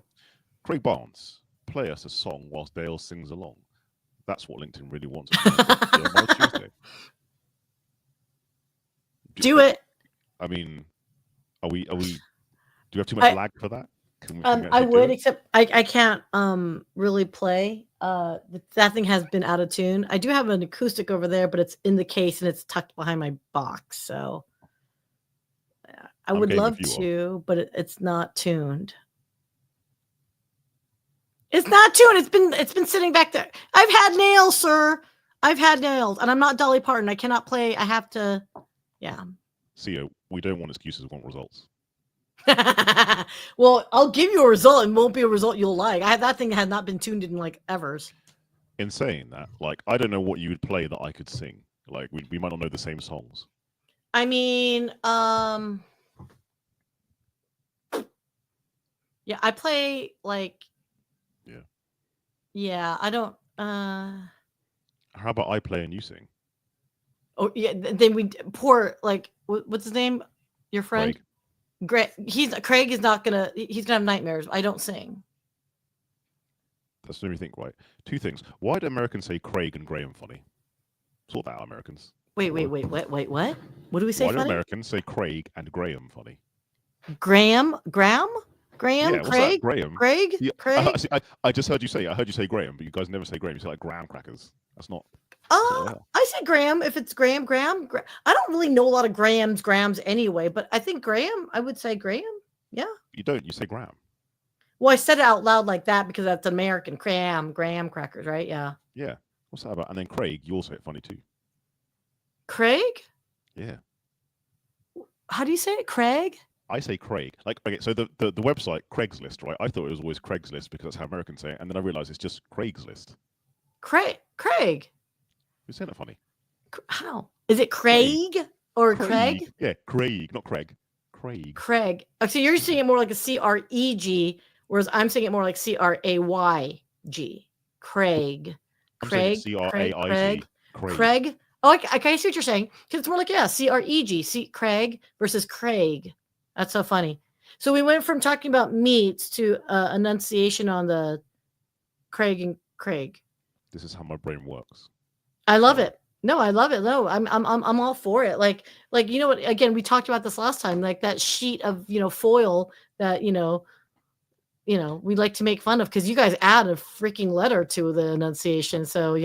B: Craig Barnes, play us a song whilst Dale sings along. That's what LinkedIn really wants. Tuesday.
A: Do it.
B: I mean, are we? Do we have too much lag for that?
A: I would, except I can't really play. That thing has been out of tune. I do have an acoustic over there, but it's in the case and it's tucked behind my box. So I would love to, but it's not tuned. It's not tuned. It's been sitting back there. I've had nails, sir. I've had nails, and I'm not Dolly Parton. I cannot play. I have to. Yeah.
B: Syya, we don't want excuses. We want results.
A: Well, I'll give you a result. It won't be a result you'll like. That thing had not been tuned in like evers.
B: In saying that, like, I don't know what you would play that I could sing. Like, we might not know the same songs.
A: I mean, yeah, I play like, yeah, I don't.
B: How about I play and you sing?
A: Oh yeah, then we poor like what's his name? Your friend. Craig is not gonna. He's gonna have nightmares. I don't sing.
B: That's what we think, right? Two things. Why do Americans say Craig and Graham funny? Sort that out, Americans.
A: Wait, what? What do we say?
B: Why
A: funny?
B: do Americans say Craig and Graham funny?
A: Graham,
B: yeah,
A: Craig,
B: Graham.
A: Craig,
B: Yeah,
A: Craig.
B: I just heard you say it. I heard you say Graham, but you guys never say Graham. You say like graham crackers. That's not.
A: I say Graham if it's Graham. I don't really know a lot of Grahams anyway, but I think Graham. I would say Graham. Yeah.
B: You don't. You say Graham.
A: Well, I said it out loud like that because that's American. Graham crackers, right? Yeah.
B: Yeah. What's that about? And then Craig, you also say it funny too.
A: Craig?
B: Yeah.
A: How do you say it? Craig?
B: I say Craig. Like, okay, so the website Craigslist, right? I thought it was always Craigslist because that's how Americans say it, and then I realized it's just Craigslist.
A: Craig.
B: You're saying it funny.
A: How? Is it Craig or Craig?
B: Yeah, Craig, not Craig. Craig.
A: Oh, so you're saying it more like a CREG, whereas I'm saying it more like CRAYG. Craig.
B: Craig. CRAIG.
A: Craig. Oh, I see what you're saying. Because it's more like, CREG. Craig versus Craig. That's so funny. So we went from talking about meats to enunciation on the Craig and Craig.
B: This is how my brain works.
A: I love it. No, I love it. No, I'm all for it. Like you know what? Again, we talked about this last time. Like that sheet of foil that we like to make fun of because you guys add a freaking letter to the enunciation. So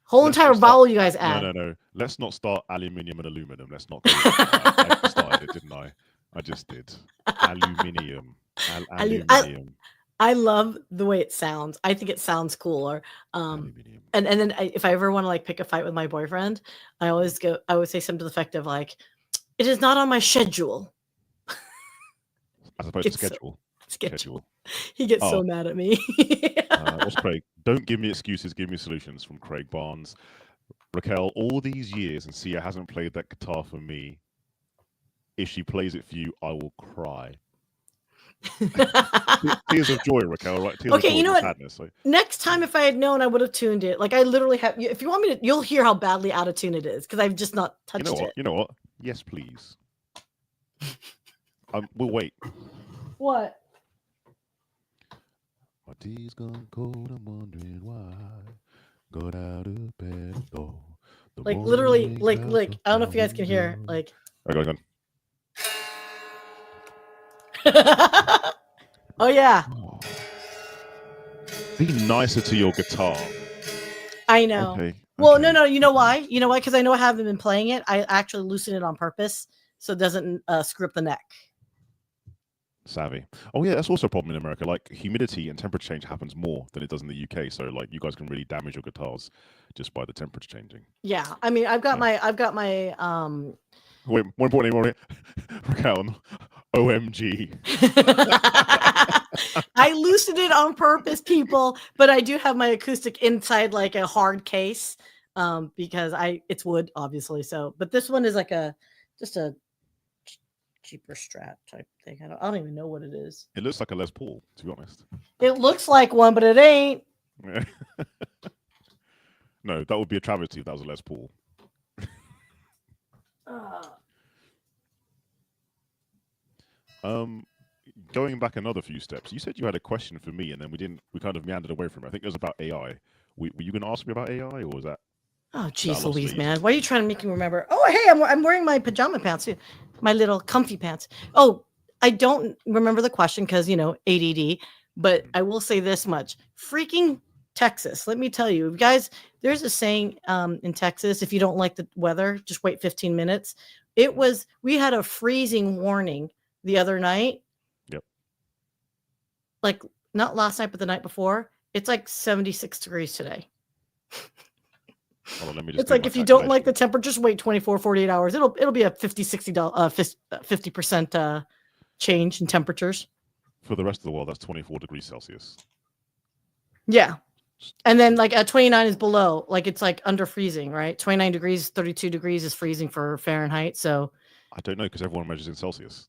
A: whole entire vowel you guys add.
B: No. Let's not start aluminium and aluminum. Let's not go. I started it, didn't I? I just did. Aluminium. Aluminium.
A: I love the way it sounds. I think it sounds cooler. And then if I ever want to like pick a fight with my boyfriend, I always say something to the effect of like, it is not on my schedule.
B: As opposed to schedule.
A: Schedule. He gets so mad at me.
B: What's Craig? Don't give me excuses, give me solutions from Craig Barnes. Raquel, all these years and Syya hasn't played that guitar for me. If she plays it for you, I will cry. Tears of joy, Raquel, right? Tears of joy,
A: you know what?
B: Sadness, like.
A: Next time, if I had known, I would have tuned it. Like I literally have. If you want me to, you'll hear how badly out of tune it is because I've just not touched it.
B: You know what? Yes, please. We'll wait.
A: What?
B: My tea's gone cold. I'm wondering why. Got out of bed at all. The
A: Like
B: morning
A: literally,
B: rain
A: like
B: clouds up
A: I don't know
B: the
A: if you guys can hear.
B: window.
A: Like.
B: Okay, go on.
A: Oh yeah,
B: Oh, be nicer to your guitar.
A: I know.
B: Okay.
A: Well,
B: Okay.
A: no. You know why? You know why? Because I know I haven't been playing it. I actually loosen it on purpose so it doesn't screw up the neck.
B: Savvy. Oh yeah, that's also a problem in America. Like humidity and temperature change happens more than it does in the UK. So like you guys can really damage your guitars just by the temperature changing.
A: Yeah, I mean, I've got
B: Yeah.
A: my
B: Wait, more importantly, Raquel, OMG.
A: I loosened it on purpose, people, but I do have my acoustic inside like a hard case because it's wood, obviously. So, but this one is like just a cheaper Strat type thing. I don't even know what it is.
B: It looks like a Les Paul, to be honest.
A: It looks like one, but it ain't.
B: No, that would be a travesty if that was a Les Paul. Going back another few steps, you said you had a question for me, and then we kind of meandered away from it. I think it was about AI. Were you going to ask me about AI, or was that?
A: Oh,
B: that
A: geez,
B: I lost
A: Louise,
B: lead?
A: man. Why are you trying to make me remember? Oh, hey, I'm wearing my pajama pants too. My little comfy pants. Oh, I don't remember the question because, ADD, but I will say this much. Freaking Texas. Let me tell you, guys, there's a saying in Texas, if you don't like the weather, just wait 15 minutes. We had a freezing warning the other night.
B: Yep.
A: Like, not last night, but the night before. It's like 76 degrees today.
B: Hold on, let me just
A: It's like if you don't like the temperature, just wait 24, 48 hours. It'll be a 50, 50% change in temperatures.
B: For the rest of the world, that's 24 degrees Celsius.
A: Yeah. And then like at 29 is below, like it's like under freezing, right? 29 degrees, 32 degrees is freezing for Fahrenheit. So
B: I don't know because everyone measures in Celsius.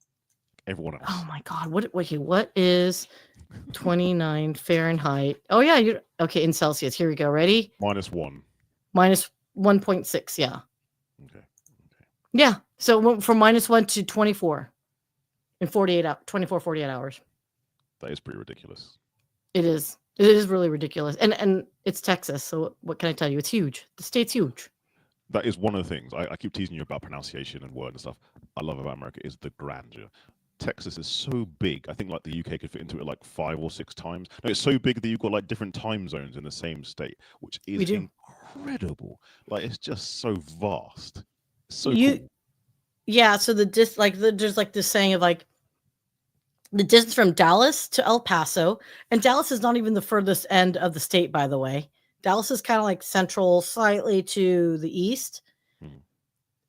B: Everyone else.
A: Oh my God. What is 29 Fahrenheit? Oh yeah, okay, in Celsius. Here we go. Ready?
B: -1.
A: Minus 1.6, yeah.
B: Okay.
A: Yeah. So from -1 to 24 in 48 hours.
B: That is pretty ridiculous.
A: It is. It is really ridiculous. And it's Texas. So what can I tell you? It's huge. The state's huge.
B: That is one of the things. I keep teasing you about pronunciation and word and stuff. I love about America is the grandeur. Texas is so big. I think like the UK could fit into it like 5 or 6 times. No, it's so big that you've got like different time zones in the same state, which is incredible. Like it's just so vast. It's so cool.
A: Yeah. So there's like this saying of like the distance from Dallas to El Paso, and Dallas is not even the furthest end of the state, by the way. Dallas is kind of like central, slightly to the east,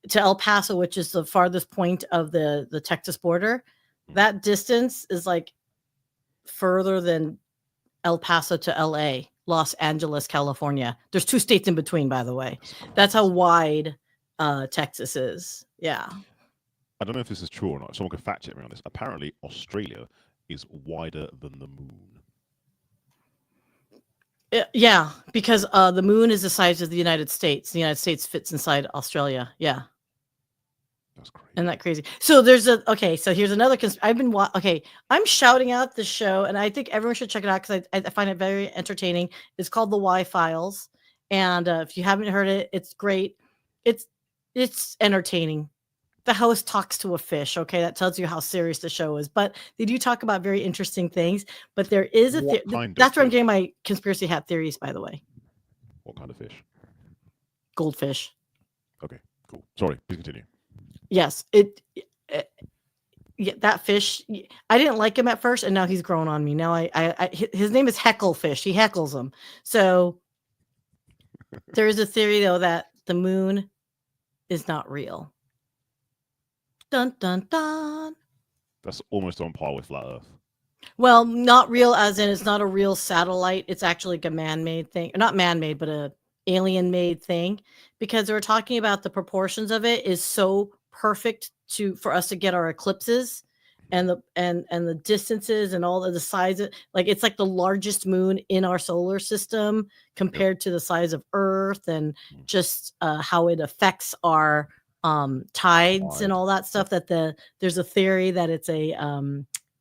A: to El Paso, which is the farthest point of the Texas border. That distance is like further than El Paso to LA, Los Angeles, California. There's 2 states in between, by the way. That's how wide Texas is. Yeah.
B: I don't know if this is true or not. Someone could fact check me on this. Apparently, Australia is wider than the moon.
A: Yeah, because the moon is the size of the United States. The United States fits inside Australia. Yeah.
B: That's crazy.
A: Isn't that crazy? So so here's another I'm shouting out the show, and I think everyone should check it out because I find it very entertaining. It's called The Y Files, and if you haven't heard it, it's great. It's entertaining. The host talks to a fish. Okay, that tells you how serious the show is. But they do talk about very interesting things. But there is that's where I'm getting my conspiracy hat theories, by the way.
B: What kind of fish?
A: Goldfish.
B: Okay, cool. Sorry, please continue.
A: Yes, that fish. I didn't like him at first, and now he's grown on me. Now his name is Hecklefish. He heckles him. So there is a theory though that the moon is not real. Dun dun dun.
B: That's almost on par with flat Earth.
A: Well, not real as in it's not a real satellite. It's actually like a man-made thing. Not man-made, but a alien-made thing. Because they were talking about the proportions of it is so perfect for us to get our eclipses and the distances and all of the size of, like it's like the largest moon in our solar system compared to the size of Earth and just how it affects our tides and
B: Tide.
A: all that stuff, that there's a theory that it's a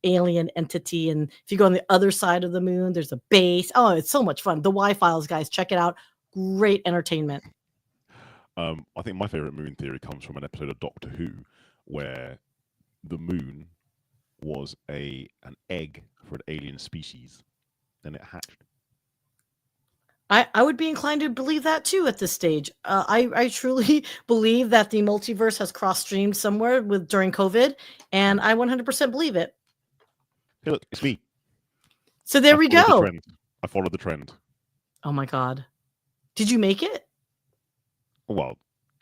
A: alien entity, and if you go on the other side of the moon, there's a base. Oh, it's so much fun. The Y-Files, guys, check it out. Great entertainment.
B: I think my favorite moon theory comes from an episode of Doctor Who where the moon was an egg for an alien species, and it hatched.
A: I would be inclined to believe that too at this stage. I truly believe that the multiverse has cross-streamed somewhere during COVID, and I 100% believe it.
B: Hey, look, it's me.
A: So there we go.
B: I followed the trend.
A: Oh my God. Did you make it?
B: Well,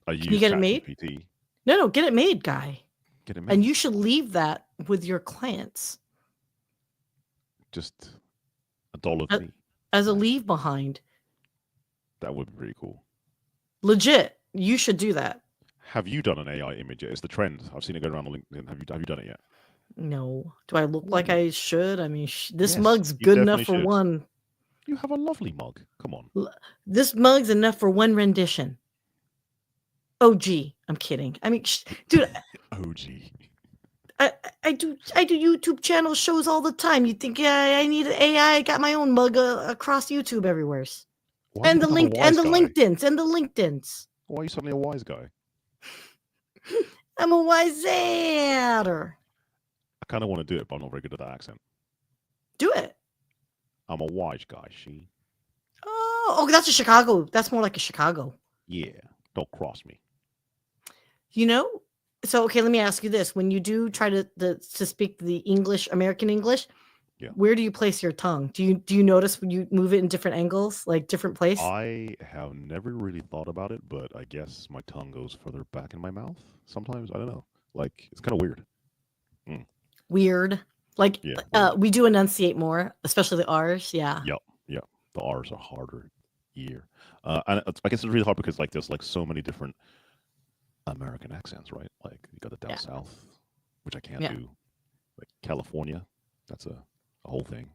B: I used
A: Can you get it made?
B: ChatGPT.
A: No, get it made, guy.
B: Get it made.
A: And you should leave that with your clients.
B: Just $1 fee.
A: As a leave behind.
B: That would be pretty cool.
A: Legit. You should do that.
B: Have you done an AI image yet? It's the trend. I've seen it go around on LinkedIn. Have you done it yet?
A: No. Do I look like I should? I mean, this
B: Yes,
A: mug's
B: you
A: good enough for
B: definitely should.
A: one.
B: You have a lovely mug. Come on.
A: This mug's enough for one rendition. Oh, gee. I'm kidding. I mean, dude.
B: Oh, gee.
A: I do YouTube channel shows all the time. You think I need an AI? I got my own mug across YouTube everywhere. And the LinkedIn's.
B: Why are you suddenly a wise guy?
A: I'm a wiseator.
B: I kind of want to do it, but I'm not very good at that accent.
A: Do it.
B: I'm a wise guy, she.
A: Oh, that's a Chicago. That's more like a Chicago.
B: Yeah, don't cross me.
A: You know, so okay, let me ask you this: when you do try to speak the English, American English, where do you place your tongue? Do you notice when you move it in different angles, like different place?
B: I have never really thought about it, but I guess my tongue goes further back in my mouth sometimes. I don't know. Like, it's kind of weird.
A: Weird. Like, we do enunciate more, especially the R's. Yeah.
B: Yep. The R's are harder here. And I guess it's really hard because like there's like so many different American accents, right? Like you got the down south, which I can't do. Like California, that's a whole thing.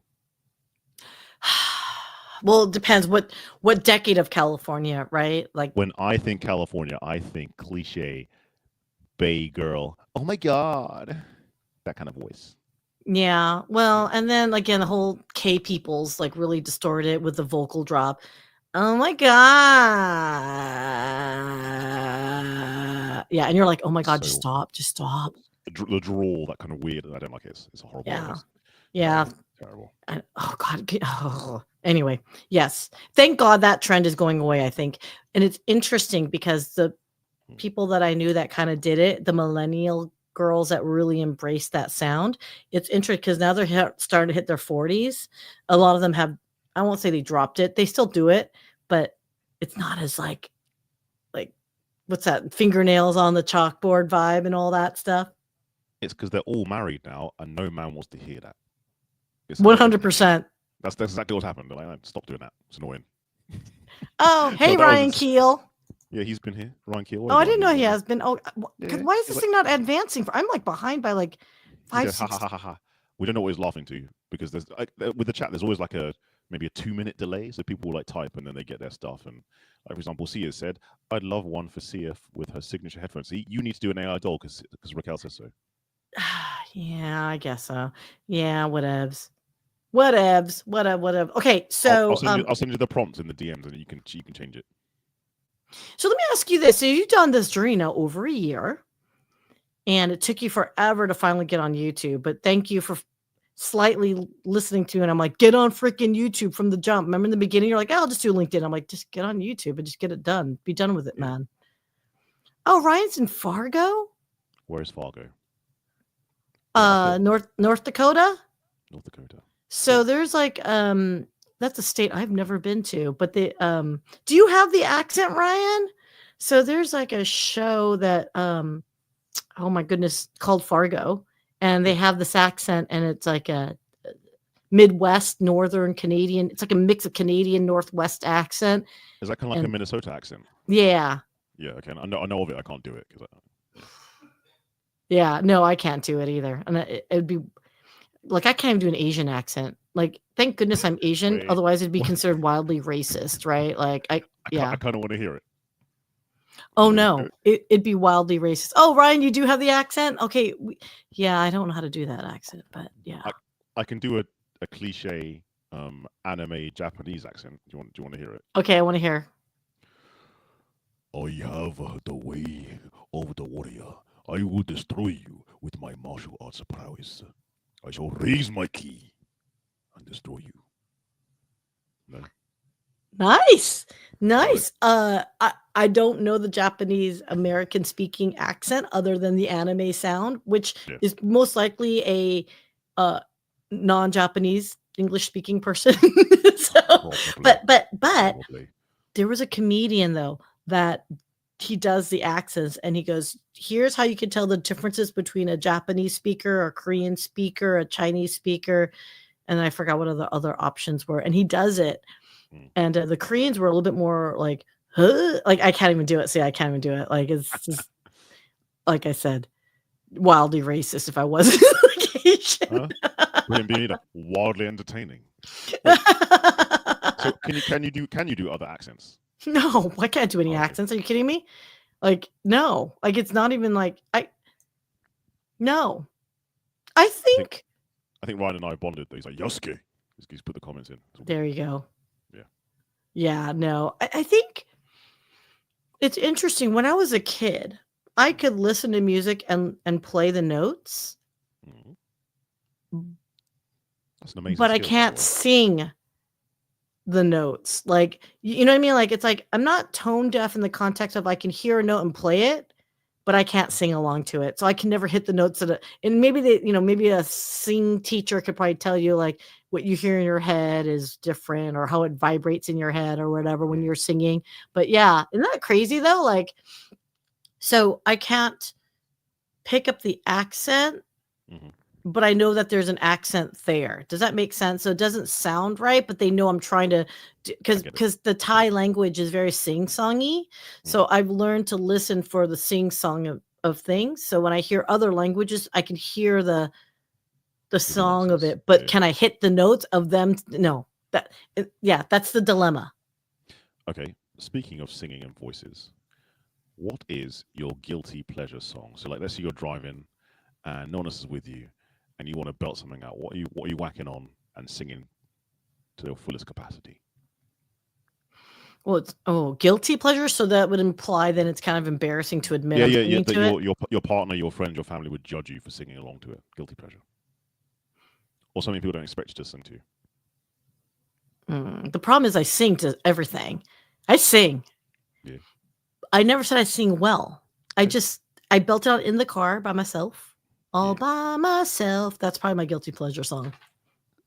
A: Well, it depends what decade of California, right? Like
B: when I think California, I think cliche Bay girl. Oh my God, that kind of voice.
A: Yeah, well, and then again, the whole K people's like really distorted with the vocal drop. Oh my God. Yeah, and you're like, oh my God, just stop.
B: The drawl, that kind of weird. I don't like it. It's a horrible voice.
A: Yeah.
B: Terrible.
A: Oh God. Anyway, yes. Thank God that trend is going away, I think. And it's interesting because the people that I knew that kind of did it, the millennial girls that really embraced that sound, it's interesting because now they're starting to hit their 40s. A lot of them have, I won't say they dropped it. They still do it, but it's not as like what's that, fingernails on the chalkboard vibe and all that stuff.
B: It's because they're all married now and no man wants to hear that.
A: 100%.
B: That's exactly what's happened. They're like, stop doing that. It's annoying.
A: Oh, hey, Ryan Keel.
B: Yeah, he's been here. Ryan Keel.
A: Oh, I didn't know he has been. Oh, why is this thing not advancing? I'm like behind by like 5, 6.
B: We don't know what he's laughing to because there's with the chat. There's always like maybe a 2-minute delay, so people will like type and then they get their stuff. And like for example, Syya said, "I'd love one for Syya with her signature headphones." You need to do an AI doll because Raquel says so.
A: Yeah, I guess so. Yeah, whatevs. Okay, so
B: I'll send you the prompts in the DMs and you can change it.
A: So let me ask you this. So you've done this journey now over a year, and it took you forever to finally get on YouTube, but thank you for slightly listening to it. And I'm like, get on freaking YouTube from the jump. Remember in the beginning, you're like, I'll just do LinkedIn. I'm like, just get on YouTube and just get it done. Be done with it, man. Oh, Ryan's in Fargo?
B: Where's Fargo?
A: North Dakota?
B: North Dakota.
A: So there's like that's a state I've never been to, but do you have the accent, Ryan? So there's like a show that oh my goodness, called Fargo, and they have this accent, and it's like a Midwest Northern Canadian. It's like a mix of Canadian Northwest accent.
B: Is that kind of like a Minnesota accent?
A: Yeah.
B: Yeah. Okay. I know of it. I can't do it
A: Yeah. No, I can't do it either, and it would be. Like, I can't even do an Asian accent. Like, thank goodness I'm Asian. Otherwise, it'd be considered wildly racist, right? Like, I kind
B: of want to hear it.
A: Oh
B: You know,
A: no, it'd be wildly racist. Oh, Ryan, you do have the accent? Okay, yeah, I don't know how to do that accent, but yeah.
B: I can do a cliche anime Japanese accent. Do you want to hear it?
A: Okay, I want to hear.
B: I have the way of the warrior. I will destroy you with my martial arts prowess. I shall raise my key and destroy you. No?
A: Nice.
B: Right.
A: Nice. I don't know the Japanese American speaking accent other than the anime sound, which
B: Yeah.
A: is most likely a non-Japanese English speaking person. So,
B: Probably.
A: but
B: Probably.
A: there was a comedian though that he does the accents and he goes, here's how you can tell the differences between a Japanese speaker, a Korean speaker, a Chinese speaker, and I forgot what other options were. And he does it. And the Koreans were a little bit more like, huh? Like I can't even do it. See, I can't even do it. Like it's just, like I said, wildly racist if I wasn't Asian.
B: Brilliant, being wildly entertaining. Wait, so can you do other accents?
A: No, I can't do any
B: Okay.
A: accents. Are you kidding me? Like no, like it's not even like no. I think
B: I think Ryan and I bonded. He's like Yosuke. He's put the comments in.
A: there you go.
B: Yeah.
A: Yeah, no. I think it's interesting. When I was a kid, I could listen to music and play the notes.
B: That's an amazing
A: but I
B: skill, by the
A: can't
B: way.
A: sing the notes. Like, you know what I mean? Like, it's like I'm not tone deaf in the context of I can hear a note and play it, but I can't sing along to it. So I can never hit the notes that and maybe maybe a sing teacher could probably tell you like what you hear in your head is different or how it vibrates in your head or whatever when you're singing. But yeah, isn't that crazy though? Like, so I can't pick up the accent, but I know that there's an accent there. Does that make sense? So it doesn't sound right, but they know I'm trying to, because the Thai language is very sing-songy. So I've learned to listen for the sing-song of things. So when I hear other languages, I can hear the song of it, but can I hit the notes of them? No. That's the dilemma.
B: Okay. Speaking of singing and voices, what is your guilty pleasure song? So like let's say you're driving and no one else is with you and you want to belt something out. What are you whacking on and singing to your fullest capacity?
A: Well, it's guilty pleasure. So that would imply then it's kind of embarrassing to admit.
B: Yeah. That your partner, your friend, your family would judge you for singing along to it. Guilty pleasure, or something people don't expect you to sing to.
A: The problem is I sing to everything. I sing.
B: Yeah.
A: I never said I sing well. I belt out in the car by myself, all by myself. That's probably my guilty pleasure song.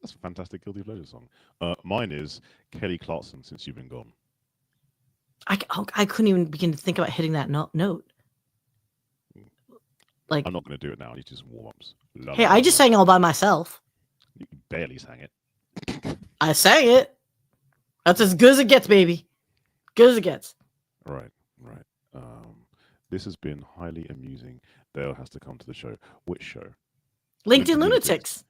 B: That's a fantastic guilty pleasure song. Mine is Kelly Clarkson, Since You've Been Gone.
A: I couldn't even begin to think about hitting that note. Like
B: I'm not going to do it now. I need to do some warm-ups.
A: Hey, I just sang all by myself.
B: You barely sang it.
A: I sang it. That's as good as it gets, baby. Good as it gets.
B: Right. This has been highly amusing. Dale has to come to the show. Which show?
A: LinkedIn Lunatics.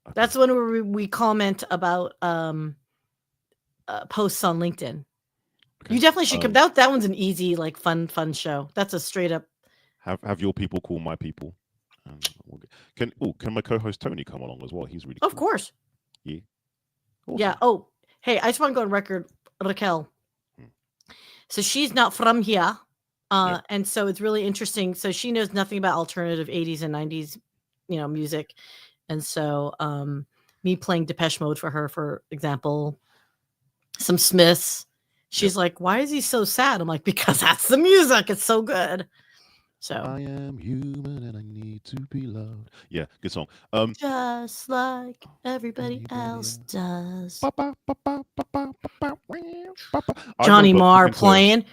A: Okay. That's when we comment about posts on LinkedIn. Okay. You definitely should come. That one's an easy, like fun show. That's a straight up.
B: Have your people call my people. Can my co-host Tony come along as well? He's really
A: cool. Of course.
B: Yeah. Awesome.
A: Yeah. Oh, hey, I just want to go on record, Raquel. So she's not from here. And so it's really interesting. So she knows nothing about alternative 80s and 90s, music. And so me playing Depeche Mode for her, for example, some Smiths. She's like, why is he so sad? I'm like, because that's the music. It's so good. So
B: I am human and I need to be loved. Yeah, good song.
A: Just like everybody else does. Johnny Marr playing.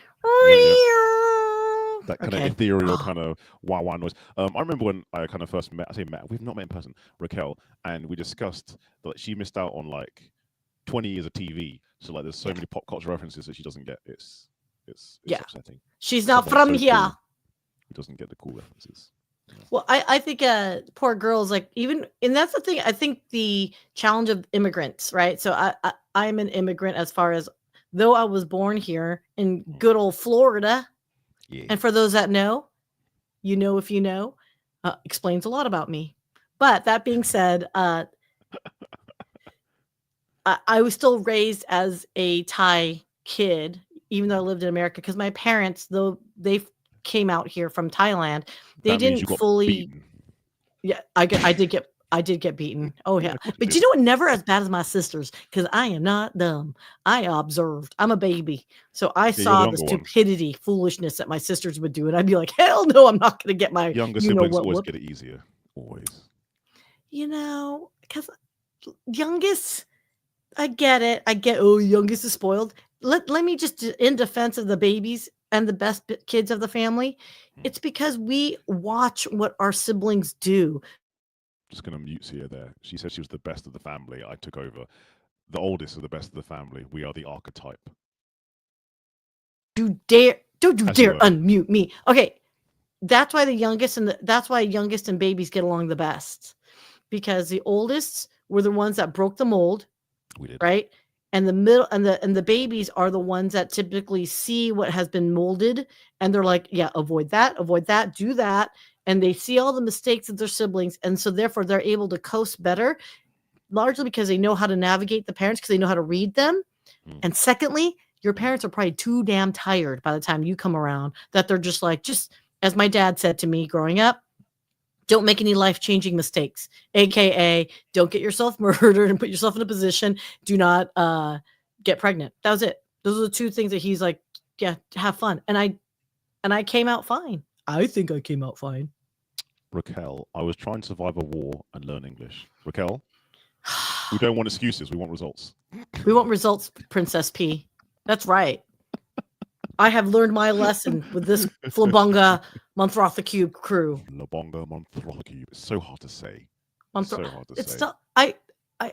B: That kind of ethereal kind of wow noise. I remember when I kind of first met. We've not met in person. Raquel, and we discussed that she missed out on like 20 years of TV. So like, there's so many pop culture references that she doesn't get. It's upsetting.
A: She's not from here.
B: Cool. He doesn't get the cool references.
A: Well, I think poor girls, like and that's the thing. I think the challenge of immigrants, right? So I'm an immigrant as far as though I was born here in good old Florida.
B: Yeah.
A: And for those that know, you know if you know, explains a lot about me. But that being said, I was still raised as a Thai kid, even though I lived in America, because my parents, though they came out here from Thailand, they
B: That means you
A: didn't
B: got
A: fully.
B: beaten.
A: Yeah, I did get beaten. Oh
B: Yeah,
A: yeah,
B: of course you
A: but
B: did.
A: you know what? Never as bad as my sisters, because I am not dumb. I observed. I'm a baby, so I
B: Yeah, you're the
A: saw the
B: younger one.
A: stupidity, foolishness that my sisters would do, and I'd be like, "Hell no, I'm not going to get my
B: Younger
A: you know
B: siblings
A: what
B: always
A: whoop."
B: get it easier. Always.
A: Because youngest, I get it. I get. Oh, youngest is spoiled. Let me just in defense of the babies and the best kids of the family.
B: Hmm.
A: It's because we watch what our siblings do.
B: Just gonna mute Syya there. She said she was the best of the family. I took over. The oldest of the best of the family. We are the archetype.
A: Don't you
B: As you
A: dare
B: were.
A: unmute me. Okay, that's why youngest and babies get along the best, because the oldest were the ones that broke the mold,
B: We did.
A: right? And the middle and the babies are the ones that typically see what has been molded, and they're like, yeah, avoid that, do that, and they see all the mistakes of their siblings, and so therefore they're able to coast better, largely because they know how to navigate the parents because they know how to read them.
B: Mm.
A: And secondly, your parents are probably too damn tired by the time you come around that they're just like, just as my dad said to me growing up, don't make any life-changing mistakes, aka don't get yourself murdered and put yourself in a position. Do not get pregnant. That was it. Those are the two things that he's like, yeah, have fun. And I came out fine. I think I came out fine.
B: Raquel, I was trying to survive a war and learn English. Raquel, we don't want excuses. We want results.
A: We want results, Princess P. That's right. I have learned my lesson with this Flabonga Monthrothacube crew.
B: Flabonga Monthrothacube. It's so hard to say. It's
A: Monthro-
B: so hard to
A: it's
B: say.
A: still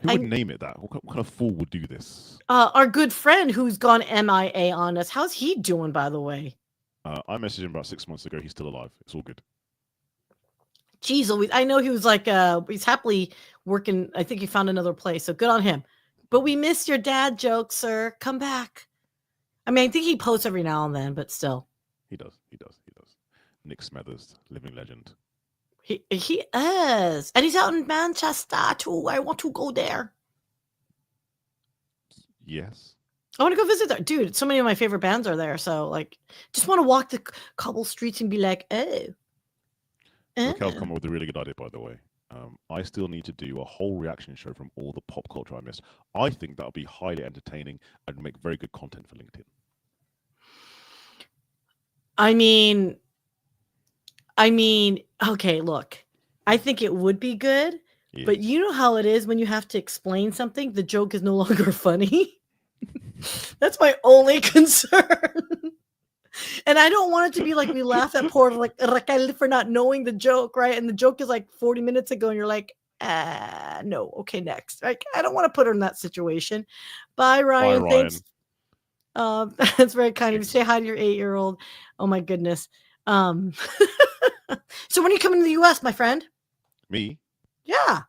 B: Who would name it that? What kind of fool would do this?
A: our good friend who's gone MIA on us. How's he doing, by the way?
B: I messaged him about 6 months ago. He's still alive. It's all good.
A: Jeez, I know he was like, he's happily working. I think he found another place, so good on him. But we missed your dad jokes, sir. Come back. I mean, I think he posts every now and then, but still.
B: He does. He does. He does. Nick Smethers, living legend.
A: He is. And he's out in Manchester too. I want to go there.
B: Yes.
A: I want to go visit there. Dude, so many of my favorite bands are there. So, like, just want to walk the cobble streets and be like, oh.
B: Raquel's come up with a really good idea, by the way. I still need to do a whole reaction show from all the pop culture I missed. I think that would be highly entertaining and make very good content for LinkedIn.
A: I mean, okay, look. I think it would be good,
B: Yeah.
A: but you know how it is when you have to explain something, the joke is no longer funny. That's my only concern. And I don't want it to be like we laugh at poor like Raquel for not knowing the joke, right? And the joke is like 40 minutes ago, and you're like, no, okay, next. Like, I don't want to put her in that situation. Bye, Ryan.
B: Bye,
A: Thanks.
B: Ryan.
A: That's very kind of you.
B: Thanks.
A: Say hi to your 8-year-old. Oh my goodness. So when are you coming to the US, my friend?
B: Me?
A: Yeah.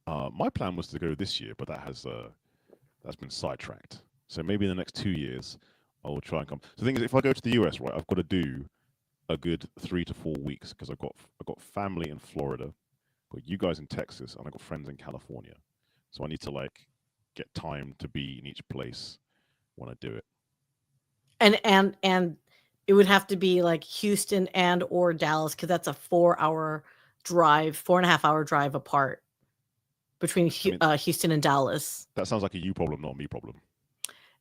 B: My plan was to go this year, but that's been sidetracked. So maybe in the next 2 years, I will try and come. So the thing is, if I go to the US, right, I've got to do a good 3 to 4 weeks because I've got family in Florida, I've got you guys in Texas, and I've got friends in California. So I need to like get time to be in each place when I do it.
A: And it would have to be like Houston and or Dallas because that's a 4-hour drive, 4.5-hour drive apart between Houston and Dallas.
B: That sounds like a you problem, not a me problem.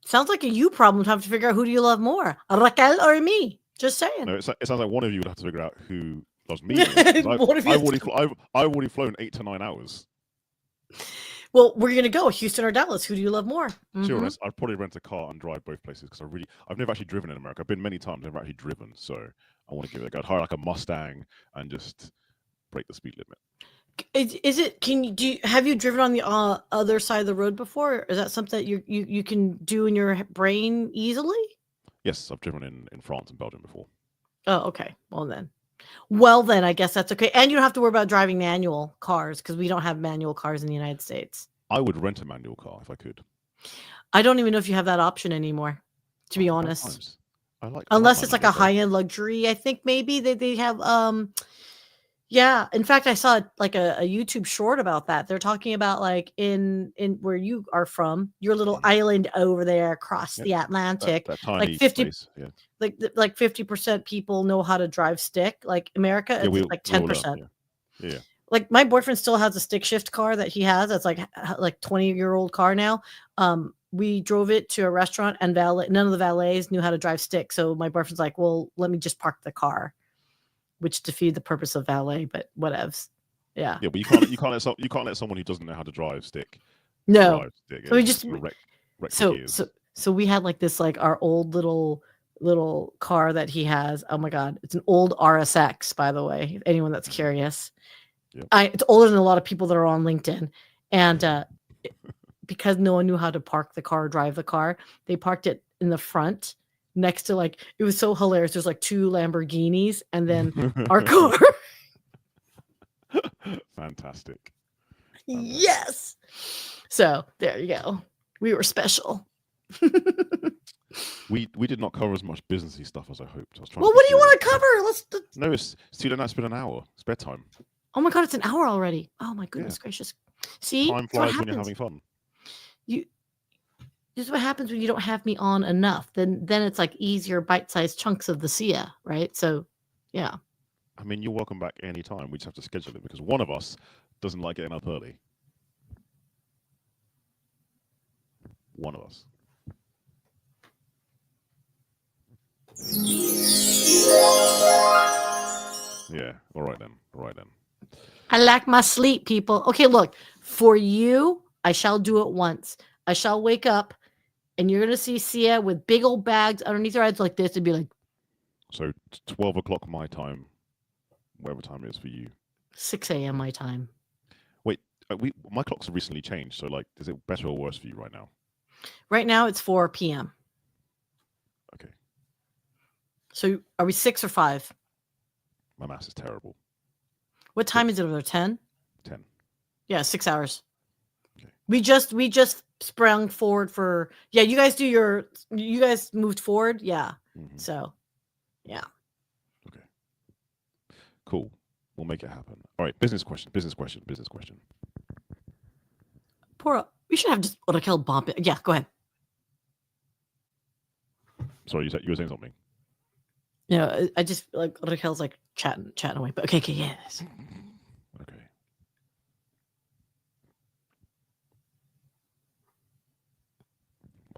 A: Sounds like a you problem to have to figure out who do you love more, Raquel or me? Just saying.
B: No, it sounds like one of you would have to figure out who loves me more. I've already flown 8 to 9 hours.
A: Well, we're gonna go Houston or Dallas. Who do you love more?
B: Mm-hmm. Sure, I'd probably rent a car and drive both places because I've never actually driven in America. I've been many times, never actually driven, so I want to give it a go. I'd hire like a Mustang and just break the speed limit.
A: Is it? Have you driven on the other side of the road before? Is that something that you can do in your brain easily?
B: Yes, I've driven in France and Belgium before.
A: Oh, okay. Well then, I guess that's okay. And you don't have to worry about driving manual cars because we don't have manual cars in the United States.
B: I would rent a manual car if I could.
A: I don't even know if you have that option anymore, to be honest.
B: I like
A: Unless
B: my
A: it's like a
B: numbers though.
A: high-end luxury, I think maybe they have, yeah. In fact, I saw like a YouTube short about that. They're talking about like in where you are from, your little
B: Mhm.
A: island over there across
B: Yep.
A: the
B: That
A: Atlantic,
B: that
A: like
B: tiny
A: 50
B: place. Yeah.
A: like 50% people know how to drive stick. Like America,
B: Yeah.
A: it's like
B: We all learn.
A: 10%.
B: Yeah. Yeah. Yeah.
A: Like my boyfriend still has a stick shift car that he has. That's like 20-year-old car now. We drove it to a restaurant and none of the valets knew how to drive stick. So my boyfriend's like, well, let me just park the car, which defeated the purpose of valet, but whatevs. Yeah.
B: Yeah, but you can't let someone who doesn't know how to drive stick
A: No.
B: drive stick.
A: So we
B: It's
A: just
B: gonna wreck the
A: so
B: gears.
A: so so we had like this like our old little car that he has. Oh my god, it's an old RSX, by the way. Anyone that's
B: Mhm.
A: curious.
B: Yep.
A: It's older than a lot of people that are on LinkedIn. And because no one knew how to park the car, drive the car, they parked it in the front next to like it was so hilarious. There's like two Lamborghinis and then our car.
B: Fantastic.
A: Yes. So there you go. We were special.
B: We did not cover as much businessy stuff as I hoped. I was trying
A: Well,
B: to be
A: what do you
B: serious.
A: want to cover?
B: No, it's too late. It's been an hour. It's bedtime.
A: Oh my god, it's an hour already. Oh my
B: Yeah.
A: goodness gracious. See,
B: Time
A: that's what
B: flies when you're
A: happens.
B: having fun.
A: You This is what happens when you don't have me on enough. Then it's like easier bite-sized chunks of the Syya, right? So, yeah.
B: I mean, you're welcome back anytime. We just have to schedule it because one of us doesn't like getting up early. One of us. Yeah. All right then. All right then.
A: I like my sleep, people. Okay, look, for you, I shall do it once. I shall wake up and you're gonna see Syya with big old bags underneath her eyes like this and be like
B: So 12 o'clock my time, whatever time it is for you.
A: 6 a.m. my time.
B: Wait, my clocks have recently changed. So like, is it better or worse for you right now?
A: Right now it's 4 p.m.
B: Okay.
A: So are we 6 or 5?
B: My maths is terrible.
A: What time
B: 6.
A: is it over there? 10?
B: 10.
A: Yeah, 6 hours.
B: Okay.
A: We just sprung forward for you guys moved forward. Yeah.
B: Mm-hmm.
A: So yeah.
B: Okay. Cool. We'll make it happen. All right. Business question. Business question. Business question.
A: We should have just Raquel bump it. Yeah, go ahead.
B: Sorry, you were saying something.
A: Yeah, I just like Raquel's like chatting away. But okay, yes.
B: Okay.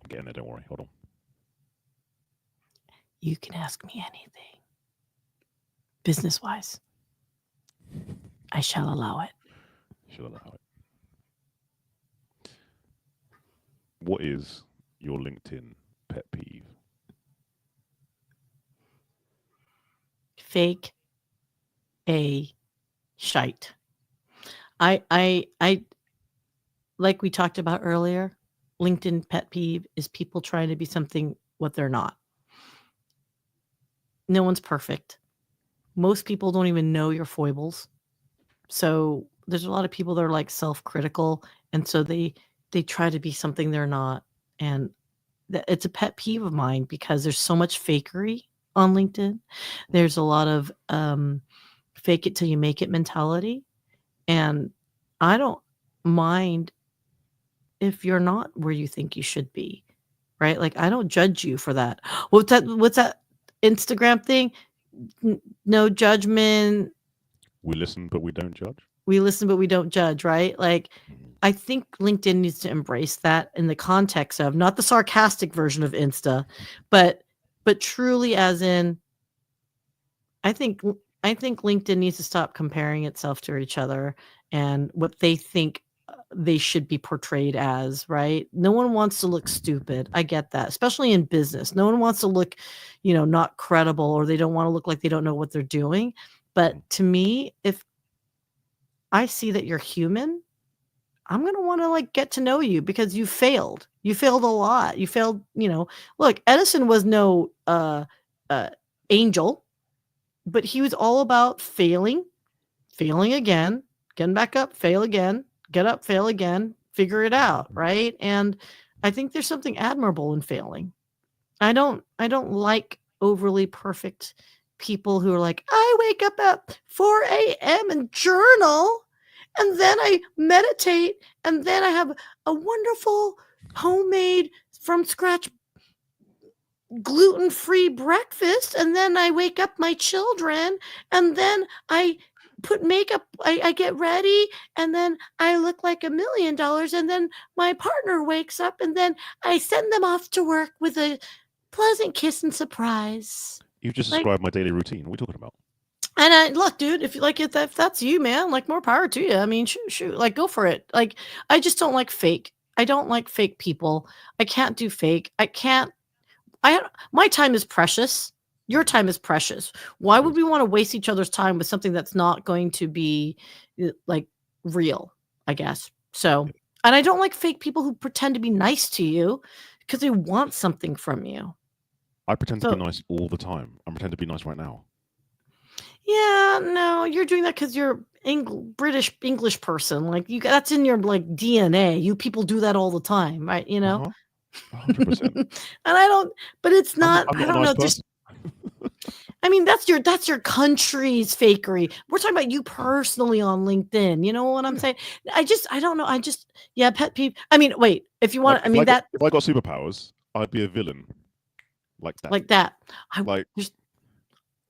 B: I'm getting there. Don't worry. Hold on.
A: You can ask me anything. Business wise. I shall allow it.
B: Shall allow it. What is your LinkedIn pet peeve?
A: Fake a shite. I like we talked about earlier, LinkedIn pet peeve is people trying to be something what they're not. No one's perfect. Most people don't even know your foibles. So there's a lot of people that are like self-critical and so they try to be something they're not. And it's a pet peeve of mine because there's so much fakery on LinkedIn. There's a lot of fake it till you make it mentality. And I don't mind if you're not where you think you should be, right? Like I don't judge you for that. What's that Instagram thing? No judgment.
B: We listen, but we don't judge.
A: We listen, but we don't judge, right? Like
B: Mm-hmm.
A: I think LinkedIn needs to embrace that in the context of not the sarcastic version of Insta, but truly as in I think LinkedIn needs to stop comparing itself to each other and what they think they should be portrayed as, right? No one wants to look stupid. I get that, especially in business. No one wants to look, not credible or they don't want to look like they don't know what they're doing. But to me, if I see that you're human, I'm going to want to like get to know you because you failed. You failed a lot. You failed, look, Edison was no angel, but he was all about failing again, getting back up, fail again, get up, fail again, figure it out, right? And I think there's something admirable in failing. I don't like overly perfect people who are like, I wake up at 4 a.m. and journal, and then I meditate, and then I have a wonderful homemade from scratch gluten-free breakfast, and then I wake up my children, and then I put makeup, I get ready, and then I look like $1 million, and then my partner wakes up, and then I send them off to work with a pleasant kiss and surprise.
B: You've just
A: Like,
B: described my daily routine. What are we talking about?
A: and look, dude, if you like it, if that's you, man, like, more power to you. I mean, shoot, like, go for it. Like, I just don't like fake. I don't like fake people. I can't do fake. I can't. My time is precious. Your time is precious. Why would we want to waste each other's time with something that's not going to be like real, I guess. So, and I don't like fake people who pretend to be nice to you because they want something from you.
B: I pretend to be nice all the time. I pretend to be nice right now.
A: Yeah, no, you're doing that because you're British English person. Like that's in your like DNA. You people do that all the time, right? You know.
B: 100%.
A: And I don't, but it's not.
B: I'm not
A: I don't know.
B: person.
A: I mean, that's your country's fakery. We're talking about you personally on LinkedIn. You know what I'm saying? I don't know. Yeah, pet peeve. I mean, wait, if you want,
B: if I got superpowers, I'd be a villain. Like that.
A: Like that.
B: Like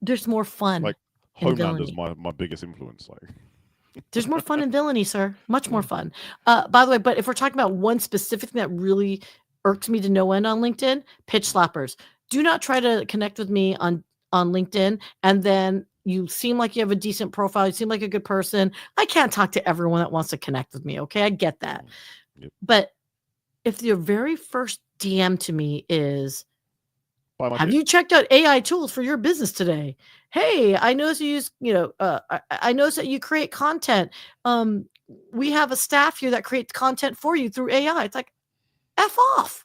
A: there's more fun.
B: Like Homelander's my biggest influence. Like
A: there's more fun in villainy, sir. Much more fun. By the way, but if we're talking about one specific thing that really irks me to no end on LinkedIn, pitch slappers. Do not try to connect with me on LinkedIn, and then you seem like you have a decent profile. You seem like a good person. I can't talk to everyone that wants to connect with me. Okay, I get that.
B: Yep.
A: But if your very first DM to me is, have you checked out AI tools for your business today? Hey, I noticed you use, I noticed that you create content. We have a staff here that creates content for you through AI. It's like, F off.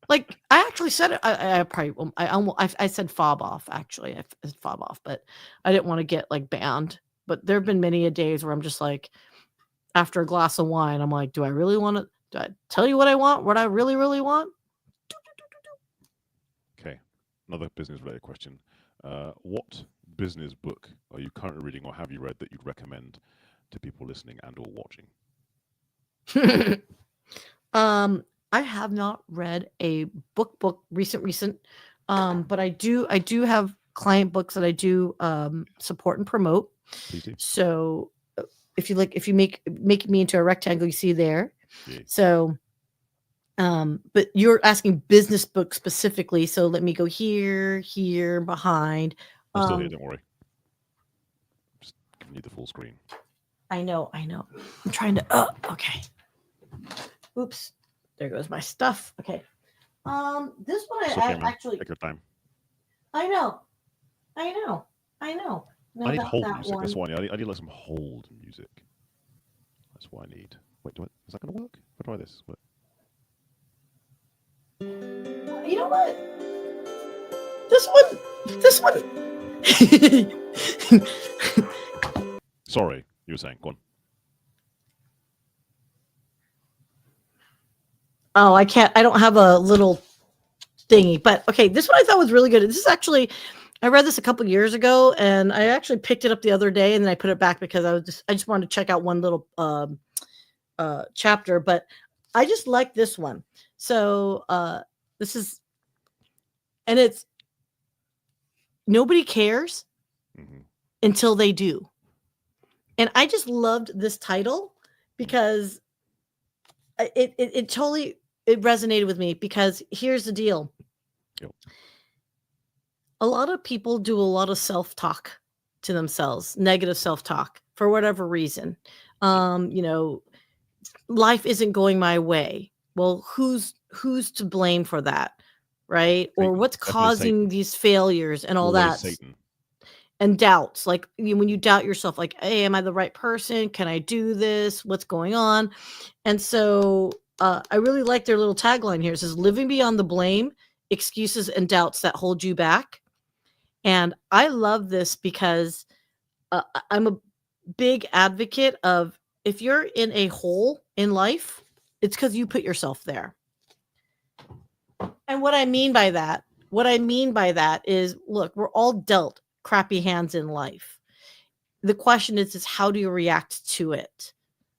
A: Like, I actually said it. I said fob off, actually. I said fob off, but I didn't want to get like banned. But there have been many a days where I'm just like, after a glass of wine, I'm like, do I really want to? Do I tell you what I want? What I really, really want?
B: Okay. Another business related question. What business book are you currently reading or have you read that you'd recommend to people listening and or watching?
A: I have not read a book recent, but I do have client books that I do support and promote.
B: Please do.
A: So if you make me into a rectangle, you see there.
B: Yeah.
A: So but you're asking business books specifically, so let me go here, behind.
B: I'm still here, don't worry. Just giving you the full screen.
A: I know. I'm trying to okay. Oops. There goes my stuff. Okay. This one I actually
B: take your time.
A: I know. No,
B: I need hold music. That's why I need like some hold music. That's what I need. Wait, is that gonna work? How do I this? What?
A: You know what? This one.
B: Sorry, you were saying. Go on.
A: Oh, I don't have a little thingy, but okay. This one I thought was really good. This is actually, I read this a couple years ago, and I actually picked it up the other day, and then I put it back because I just wanted to check out one little chapter, but I just like this one. So this is, and it's nobody cares until they do, and I just loved this title because it totally resonated with me, because here's the deal.
B: Yep.
A: A lot of people do a lot of self-talk to themselves, negative self-talk for whatever reason. Life isn't going my way. Well, who's to blame for that, right? Satan. Or what's causing these failures and all that? Satan. And doubts, like when you doubt yourself, like, hey, am I the right person? Can I do this? What's going on? And so I really like their little tagline here. It says, living beyond the blame, excuses, and doubts that hold you back. And I love this because I'm a big advocate of, if you're in a hole in life, it's because you put yourself there. And what I mean by that is, look, we're all dealt crappy hands in life. The question is how do you react to it,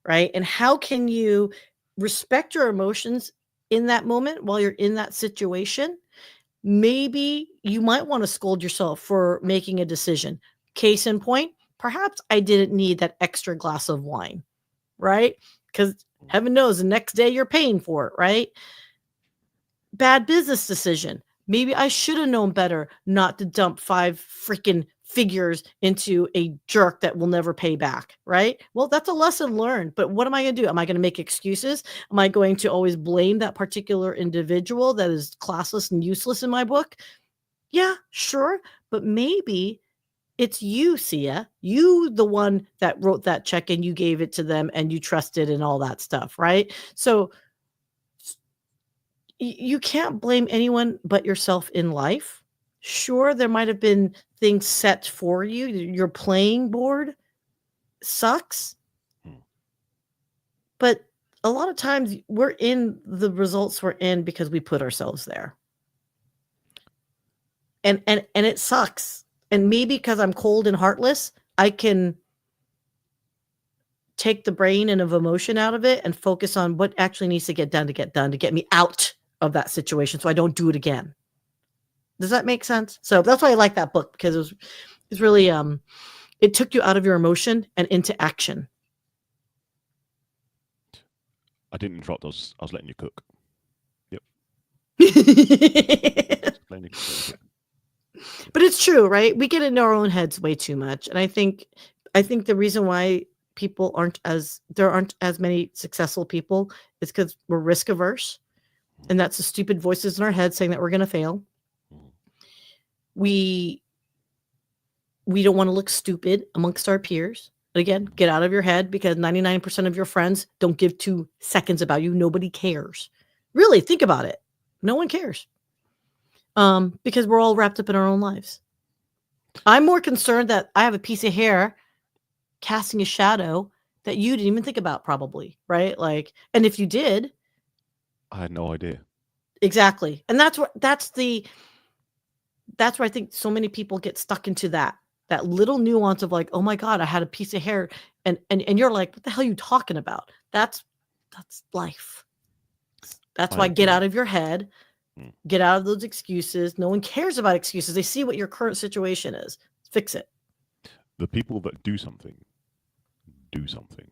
A: right? And how can you respect your emotions in that moment while you're in that situation? Maybe you might want to scold yourself for making a decision. Case in point, perhaps I didn't need that extra glass of wine, right? Because heaven knows the next day you're paying for it, right? Bad business decision. Maybe I should have known better not to dump 5 freaking figures into a jerk that will never pay back, right? Well, that's a lesson learned, but what am I going to do? Am I going to make excuses? Am I going to always blame that particular individual that is classless and useless in my book? Yeah, sure, but maybe it's you, Syya. You, the one that wrote that check and you gave it to them and you trusted and all that stuff, right? So you can't blame anyone but yourself in life. Sure, there might have been things set for you. Your playing board sucks. But a lot of times we're in the results we're in because we put ourselves there. And it sucks. And maybe because I'm cold and heartless, I can take the brain and of emotion out of it and focus on what actually needs to get done to get me out of that situation so I don't do it again. Does that make sense? So that's why I like that book, because it's really it took you out of your emotion and into action.
B: I didn't interrupt. I was letting you cook. Yep.
A: But it's true, right? We get into our own heads way too much, and I think the reason why there aren't as many successful people is because we're risk averse, and that's the stupid voices in our head saying that we're going to fail. We don't want to look stupid amongst our peers. Again, get out of your head, because 99% of your friends don't give 2 seconds about you. Nobody cares. Really, think about it. No one cares. Because we're all wrapped up in our own lives. I'm more concerned that I have a piece of hair casting a shadow that you didn't even think about, probably, right? Like, and if you did,
B: I had no idea.
A: Exactly. And that's where I think so many people get stuck into that little nuance of like, oh my God, I had a piece of hair. And you're like, what the hell are you talking about? That's life. That's why get out of your head, get out of those excuses. No one cares about excuses. They see what your current situation is. Fix it.
B: The people that do something, do something.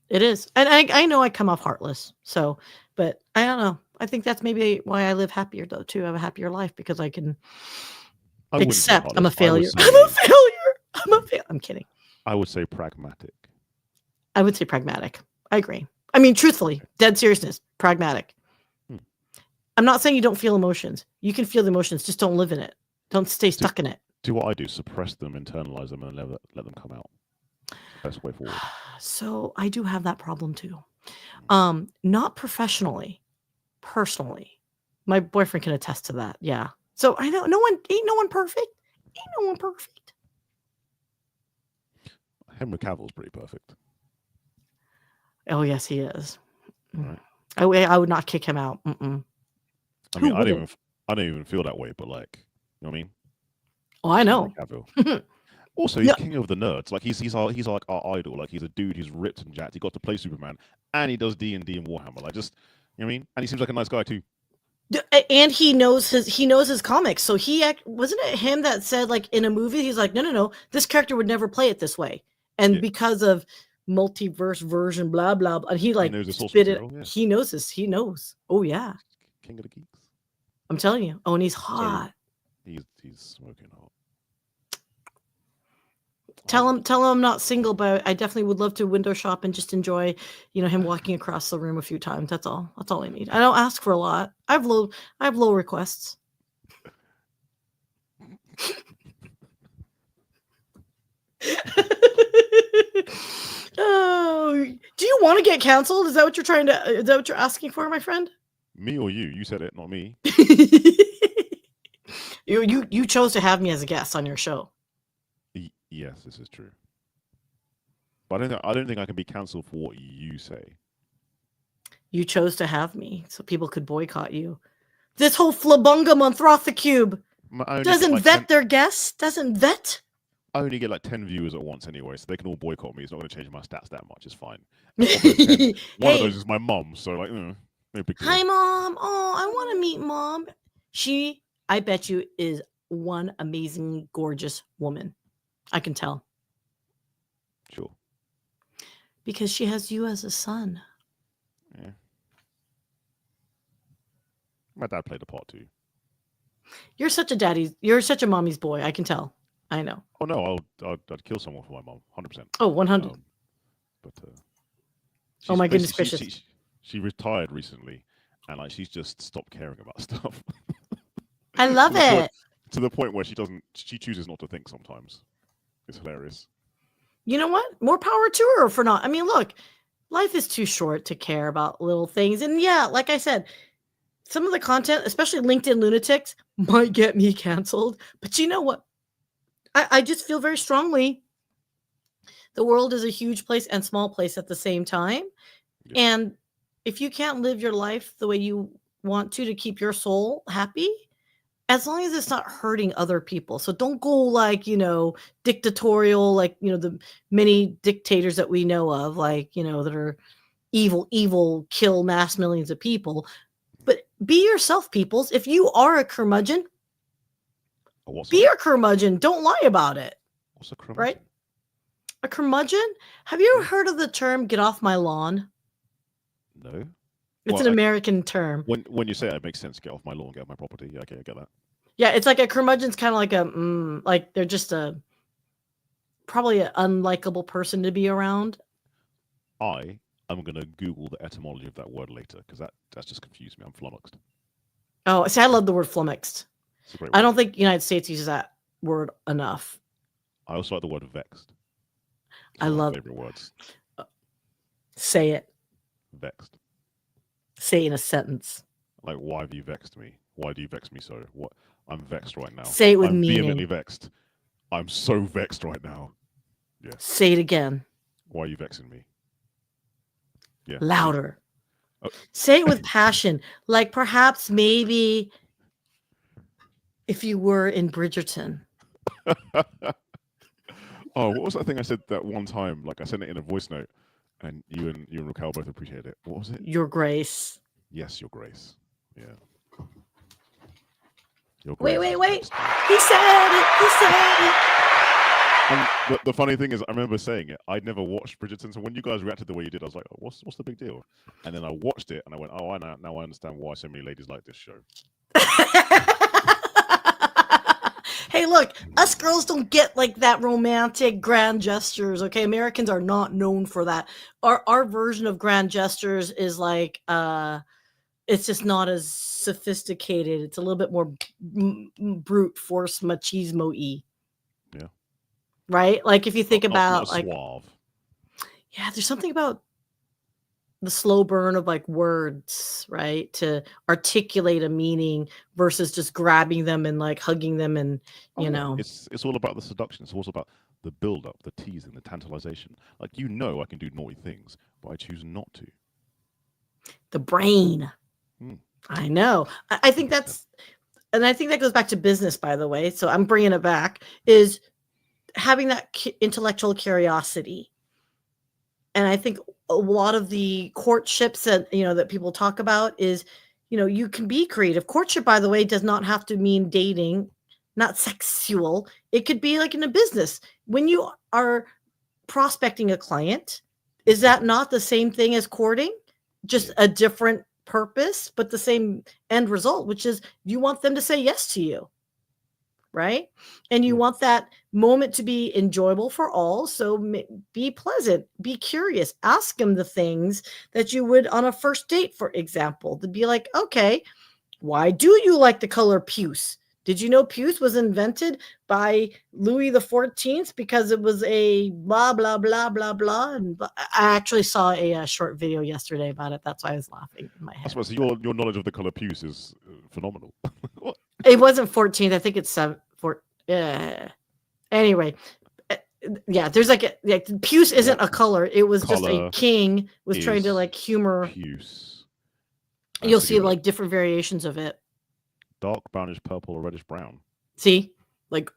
A: It is. And I know I come off heartless. So, but I don't know. I think that's maybe why I live happier though, too. I have a happier life because I can accept I'm a failure. I'm a failure. I'm kidding.
B: I would say pragmatic.
A: I would say pragmatic. I agree. I mean, truthfully, dead seriousness, pragmatic. I'm not saying you don't feel emotions. You can feel the emotions, just don't live in it. Don't stay stuck in it.
B: Do what I do, suppress them, internalize them, and let them come out. Best way forward.
A: So I do have that problem too. Not professionally, personally. My boyfriend can attest to that. Yeah. So I know ain't no one perfect. Ain't no one perfect.
B: Henry Cavill's pretty perfect.
A: Oh yes, he is.
B: Right.
A: I would not kick him out.
B: I mean, I don't even feel that way, but like, you know what I mean?
A: Oh, I know.
B: Also, he's king of the nerds. Like he's like our idol. Like he's a dude who's ripped and jacked. He got to play Superman, and he does D&D and Warhammer. Like, just, you know what I mean? And he seems like a nice guy too.
A: And he knows his comics. So wasn't it him that said, like, in a movie, he's like, no, this character would never play it this way, and because of multiverse version, blah blah, and he spit it. Yeah. He knows this. He knows. Oh yeah,
B: king of the geeks.
A: I'm telling you. Oh, and he's hot.
B: So he's smoking hot.
A: Tell him I'm not single, but I definitely would love to window shop and just enjoy, him walking across the room a few times. That's all I need. I don't ask for a lot. I have low requests. Oh, do you want to get canceled? Is that what you're asking for, my friend?
B: Me or you? You said it, not me.
A: You chose to have me as a guest on your show.
B: Yes, this is true. But I don't think I can be cancelled for what you say.
A: You chose to have me so people could boycott you. This whole Flabonga Monthrothacube
B: I only get
A: doesn't
B: like
A: vet
B: 10,
A: their guests, doesn't vet.
B: I only get like 10 viewers at once anyway, so they can all boycott me. It's not going to change my stats that much. It's fine. And of those 10, one of
A: Hey,
B: those is my mum, so like, no big
A: hi,
B: deal.
A: Mom. Oh, I want to meet Mom. She, I bet you, is one amazingly gorgeous woman. I can tell.
B: Sure.
A: Because she has you as a son.
B: Yeah. My dad played a part too.
A: You're such a mommy's boy. I can tell. I know.
B: Oh no, I'd kill someone for my mum, 100%.
A: Oh, 100.
B: But
A: Oh my goodness gracious.
B: she retired recently, and like she's just stopped caring about stuff.
A: I love it.
B: To the point where she chooses not to think sometimes. It's hilarious.
A: You know what? More power to her for not. I mean, look, life is too short to care about little things. And yeah, like I said, some of the content, especially LinkedIn lunatics, might get me canceled. But you know what? I just feel very strongly the world is a huge place and small place at the same time.
B: Yep.
A: And if you can't live your life the way you want to keep your soul happy, as long as it's not hurting other people. So don't go like, dictatorial, like, the many dictators that we know of, like, that are evil, kill mass millions of people. But be yourself, peoples. If you are a curmudgeon, be a curmudgeon. Don't lie about it.
B: What's a curmudgeon?
A: Right? A curmudgeon? Have you ever heard of the term "get off my lawn"?
B: No.
A: It's an American term.
B: When you say it makes sense. Get off my lawn, get off my property. Yeah, okay, I get that.
A: Yeah, it's like a curmudgeon's kind of like like they're just probably an unlikable person to be around.
B: I'm gonna Google the etymology of that word later because that's just confused me. I'm flummoxed.
A: Oh, see, I love the word flummoxed.
B: It's a great word.
A: I don't think the United States uses that word enough.
B: I also like the word vexed.
A: I love
B: favorite words.
A: Say it.
B: Vexed.
A: Say it in a sentence.
B: Like, why have you vexed me? Why do you vex me so? What? I'm vexed right now.
A: Say it with
B: I'm
A: meaning.
B: vehemently vexed. I'm so vexed right now. Yeah.
A: Say it again.
B: Why are you vexing me? Yeah.
A: Louder. Oh. Say it with passion. Like perhaps maybe if you were in Bridgerton.
B: Oh, what was that thing I said that one time? Like I sent it in a voice note, and you and Raquel both appreciated it. What was it?
A: Your Grace.
B: Yes, Your Grace. Yeah.
A: Your Grace. Wait. He said it. He said it.
B: And the funny thing is, I remember saying it. I'd never watched Bridgerton, so when you guys reacted the way you did, I was like, oh, "What's the big deal?" And then I watched it, and I went, "Oh, now I understand why so many ladies like this show."
A: Hey, look, us girls don't get like that romantic grand gestures, okay? Americans are not known for that. Our version of grand gestures is like it's just not as sophisticated. It's a little bit more brute force machismo-y.
B: Yeah.
A: Right? Like if you think about
B: like suave.
A: Yeah, there's something about the slow burn of like words, right? To articulate a meaning versus just grabbing them and like hugging them and you know.
B: It's all about the seduction. It's also about the build up, the teasing, the tantalization. Like I can do naughty things, but I choose not to.
A: The brain. I know. I think that's and I think that goes back to business, by the way. So I'm bringing it back is having that intellectual curiosity. And I think a lot of the courtships that, that people talk about is, you can be creative. Courtship, by the way, does not have to mean dating, not sexual. It could be like in a business. When you are prospecting a client, is that not the same thing as courting? Just a different purpose, but the same end result, which is you want them to say yes to you. Right? And you want that moment to be enjoyable for all. So be pleasant, be curious, ask them the things that you would on a first date, for example, to be like, okay, why do you like the color puce? Did you know puce was invented by Louis XIV because it was a blah, blah, blah, blah, blah. And I actually saw a short video yesterday about it. That's why I was laughing in my head.
B: I suppose your knowledge of the color puce is phenomenal. What?
A: It wasn't 14th. I think it's 7. Anyway, yeah, there's like puce isn't a color. It was just a king was trying to like humor.
B: Puce.
A: You'll
B: to
A: see
B: give it
A: like different variations of it.
B: dark brownish purple or reddish brown.
A: See, like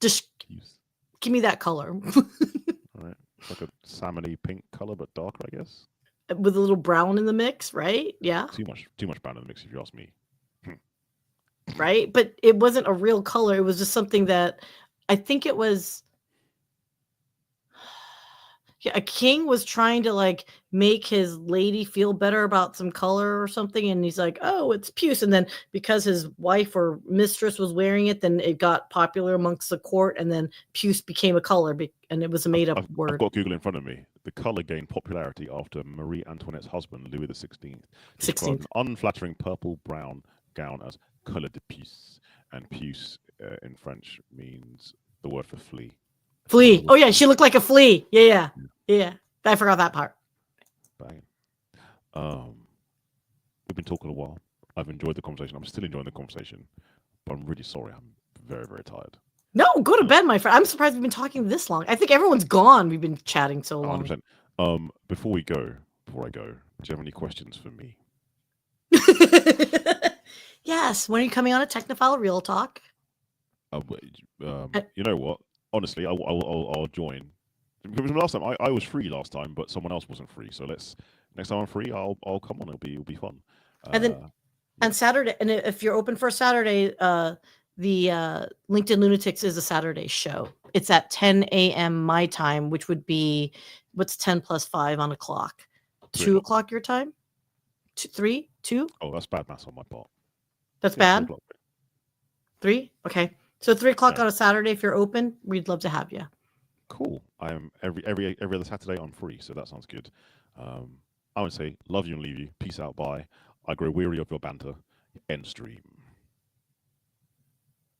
A: just
B: Puce.
A: give me that color
B: All right. It's like a salmony pink color, but darker, I guess.
A: with a little brown in the mix, right? Yeah,
B: Too much brown in the mix, if you ask me.
A: right. But it wasn't a real color. It was just something that I think it was. Yeah, a king was trying to like make his lady feel better about some color or something, and he's like, "Oh, it's puce." And then because his wife or mistress was wearing it, then it got popular amongst the court, and then puce became a color, and it was a made-up
B: I've
A: word.
B: got Google in front of me. The color gained popularity after Marie Antoinette's husband, Louis XVI, described
A: 16th.
B: an unflattering purple-brown gown as couleur de puce, and puce in French means the word for flea.
A: Flea. Oh yeah, she looked like a flea. Yeah. I forgot that part.
B: Bang. We've been talking a while. I've enjoyed the conversation. I'm still enjoying the conversation, but I'm really sorry. I'm very, very tired.
A: No, go to bed, my friend. I'm surprised we've been talking this long. I think everyone's gone. We've been chatting so long.
B: 100%. Before I go, do you have any questions for me?
A: Yes. When are you coming on a Technophile Real Talk?
B: You know what? Honestly, I'll join. Because last time I was free last time, but someone else wasn't free. So next time I'm free, I'll come on. It'll be fun.
A: And then on Saturday, and if you're open for Saturday, the LinkedIn Lunatics is a Saturday show. It's at 10 a.m. my time, which would be what's 10 plus 5 on a clock? 2 o'clock your time? 3? 2?
B: Oh, that's bad maths on my part.
A: That's bad? 3? Okay. So 3 o'clock on a Saturday, if you're open, we'd love to have you.
B: Cool. I am every other Saturday I'm free, so that sounds good. I would say love you and leave you. Peace out. Bye. I grow weary of your banter. End stream.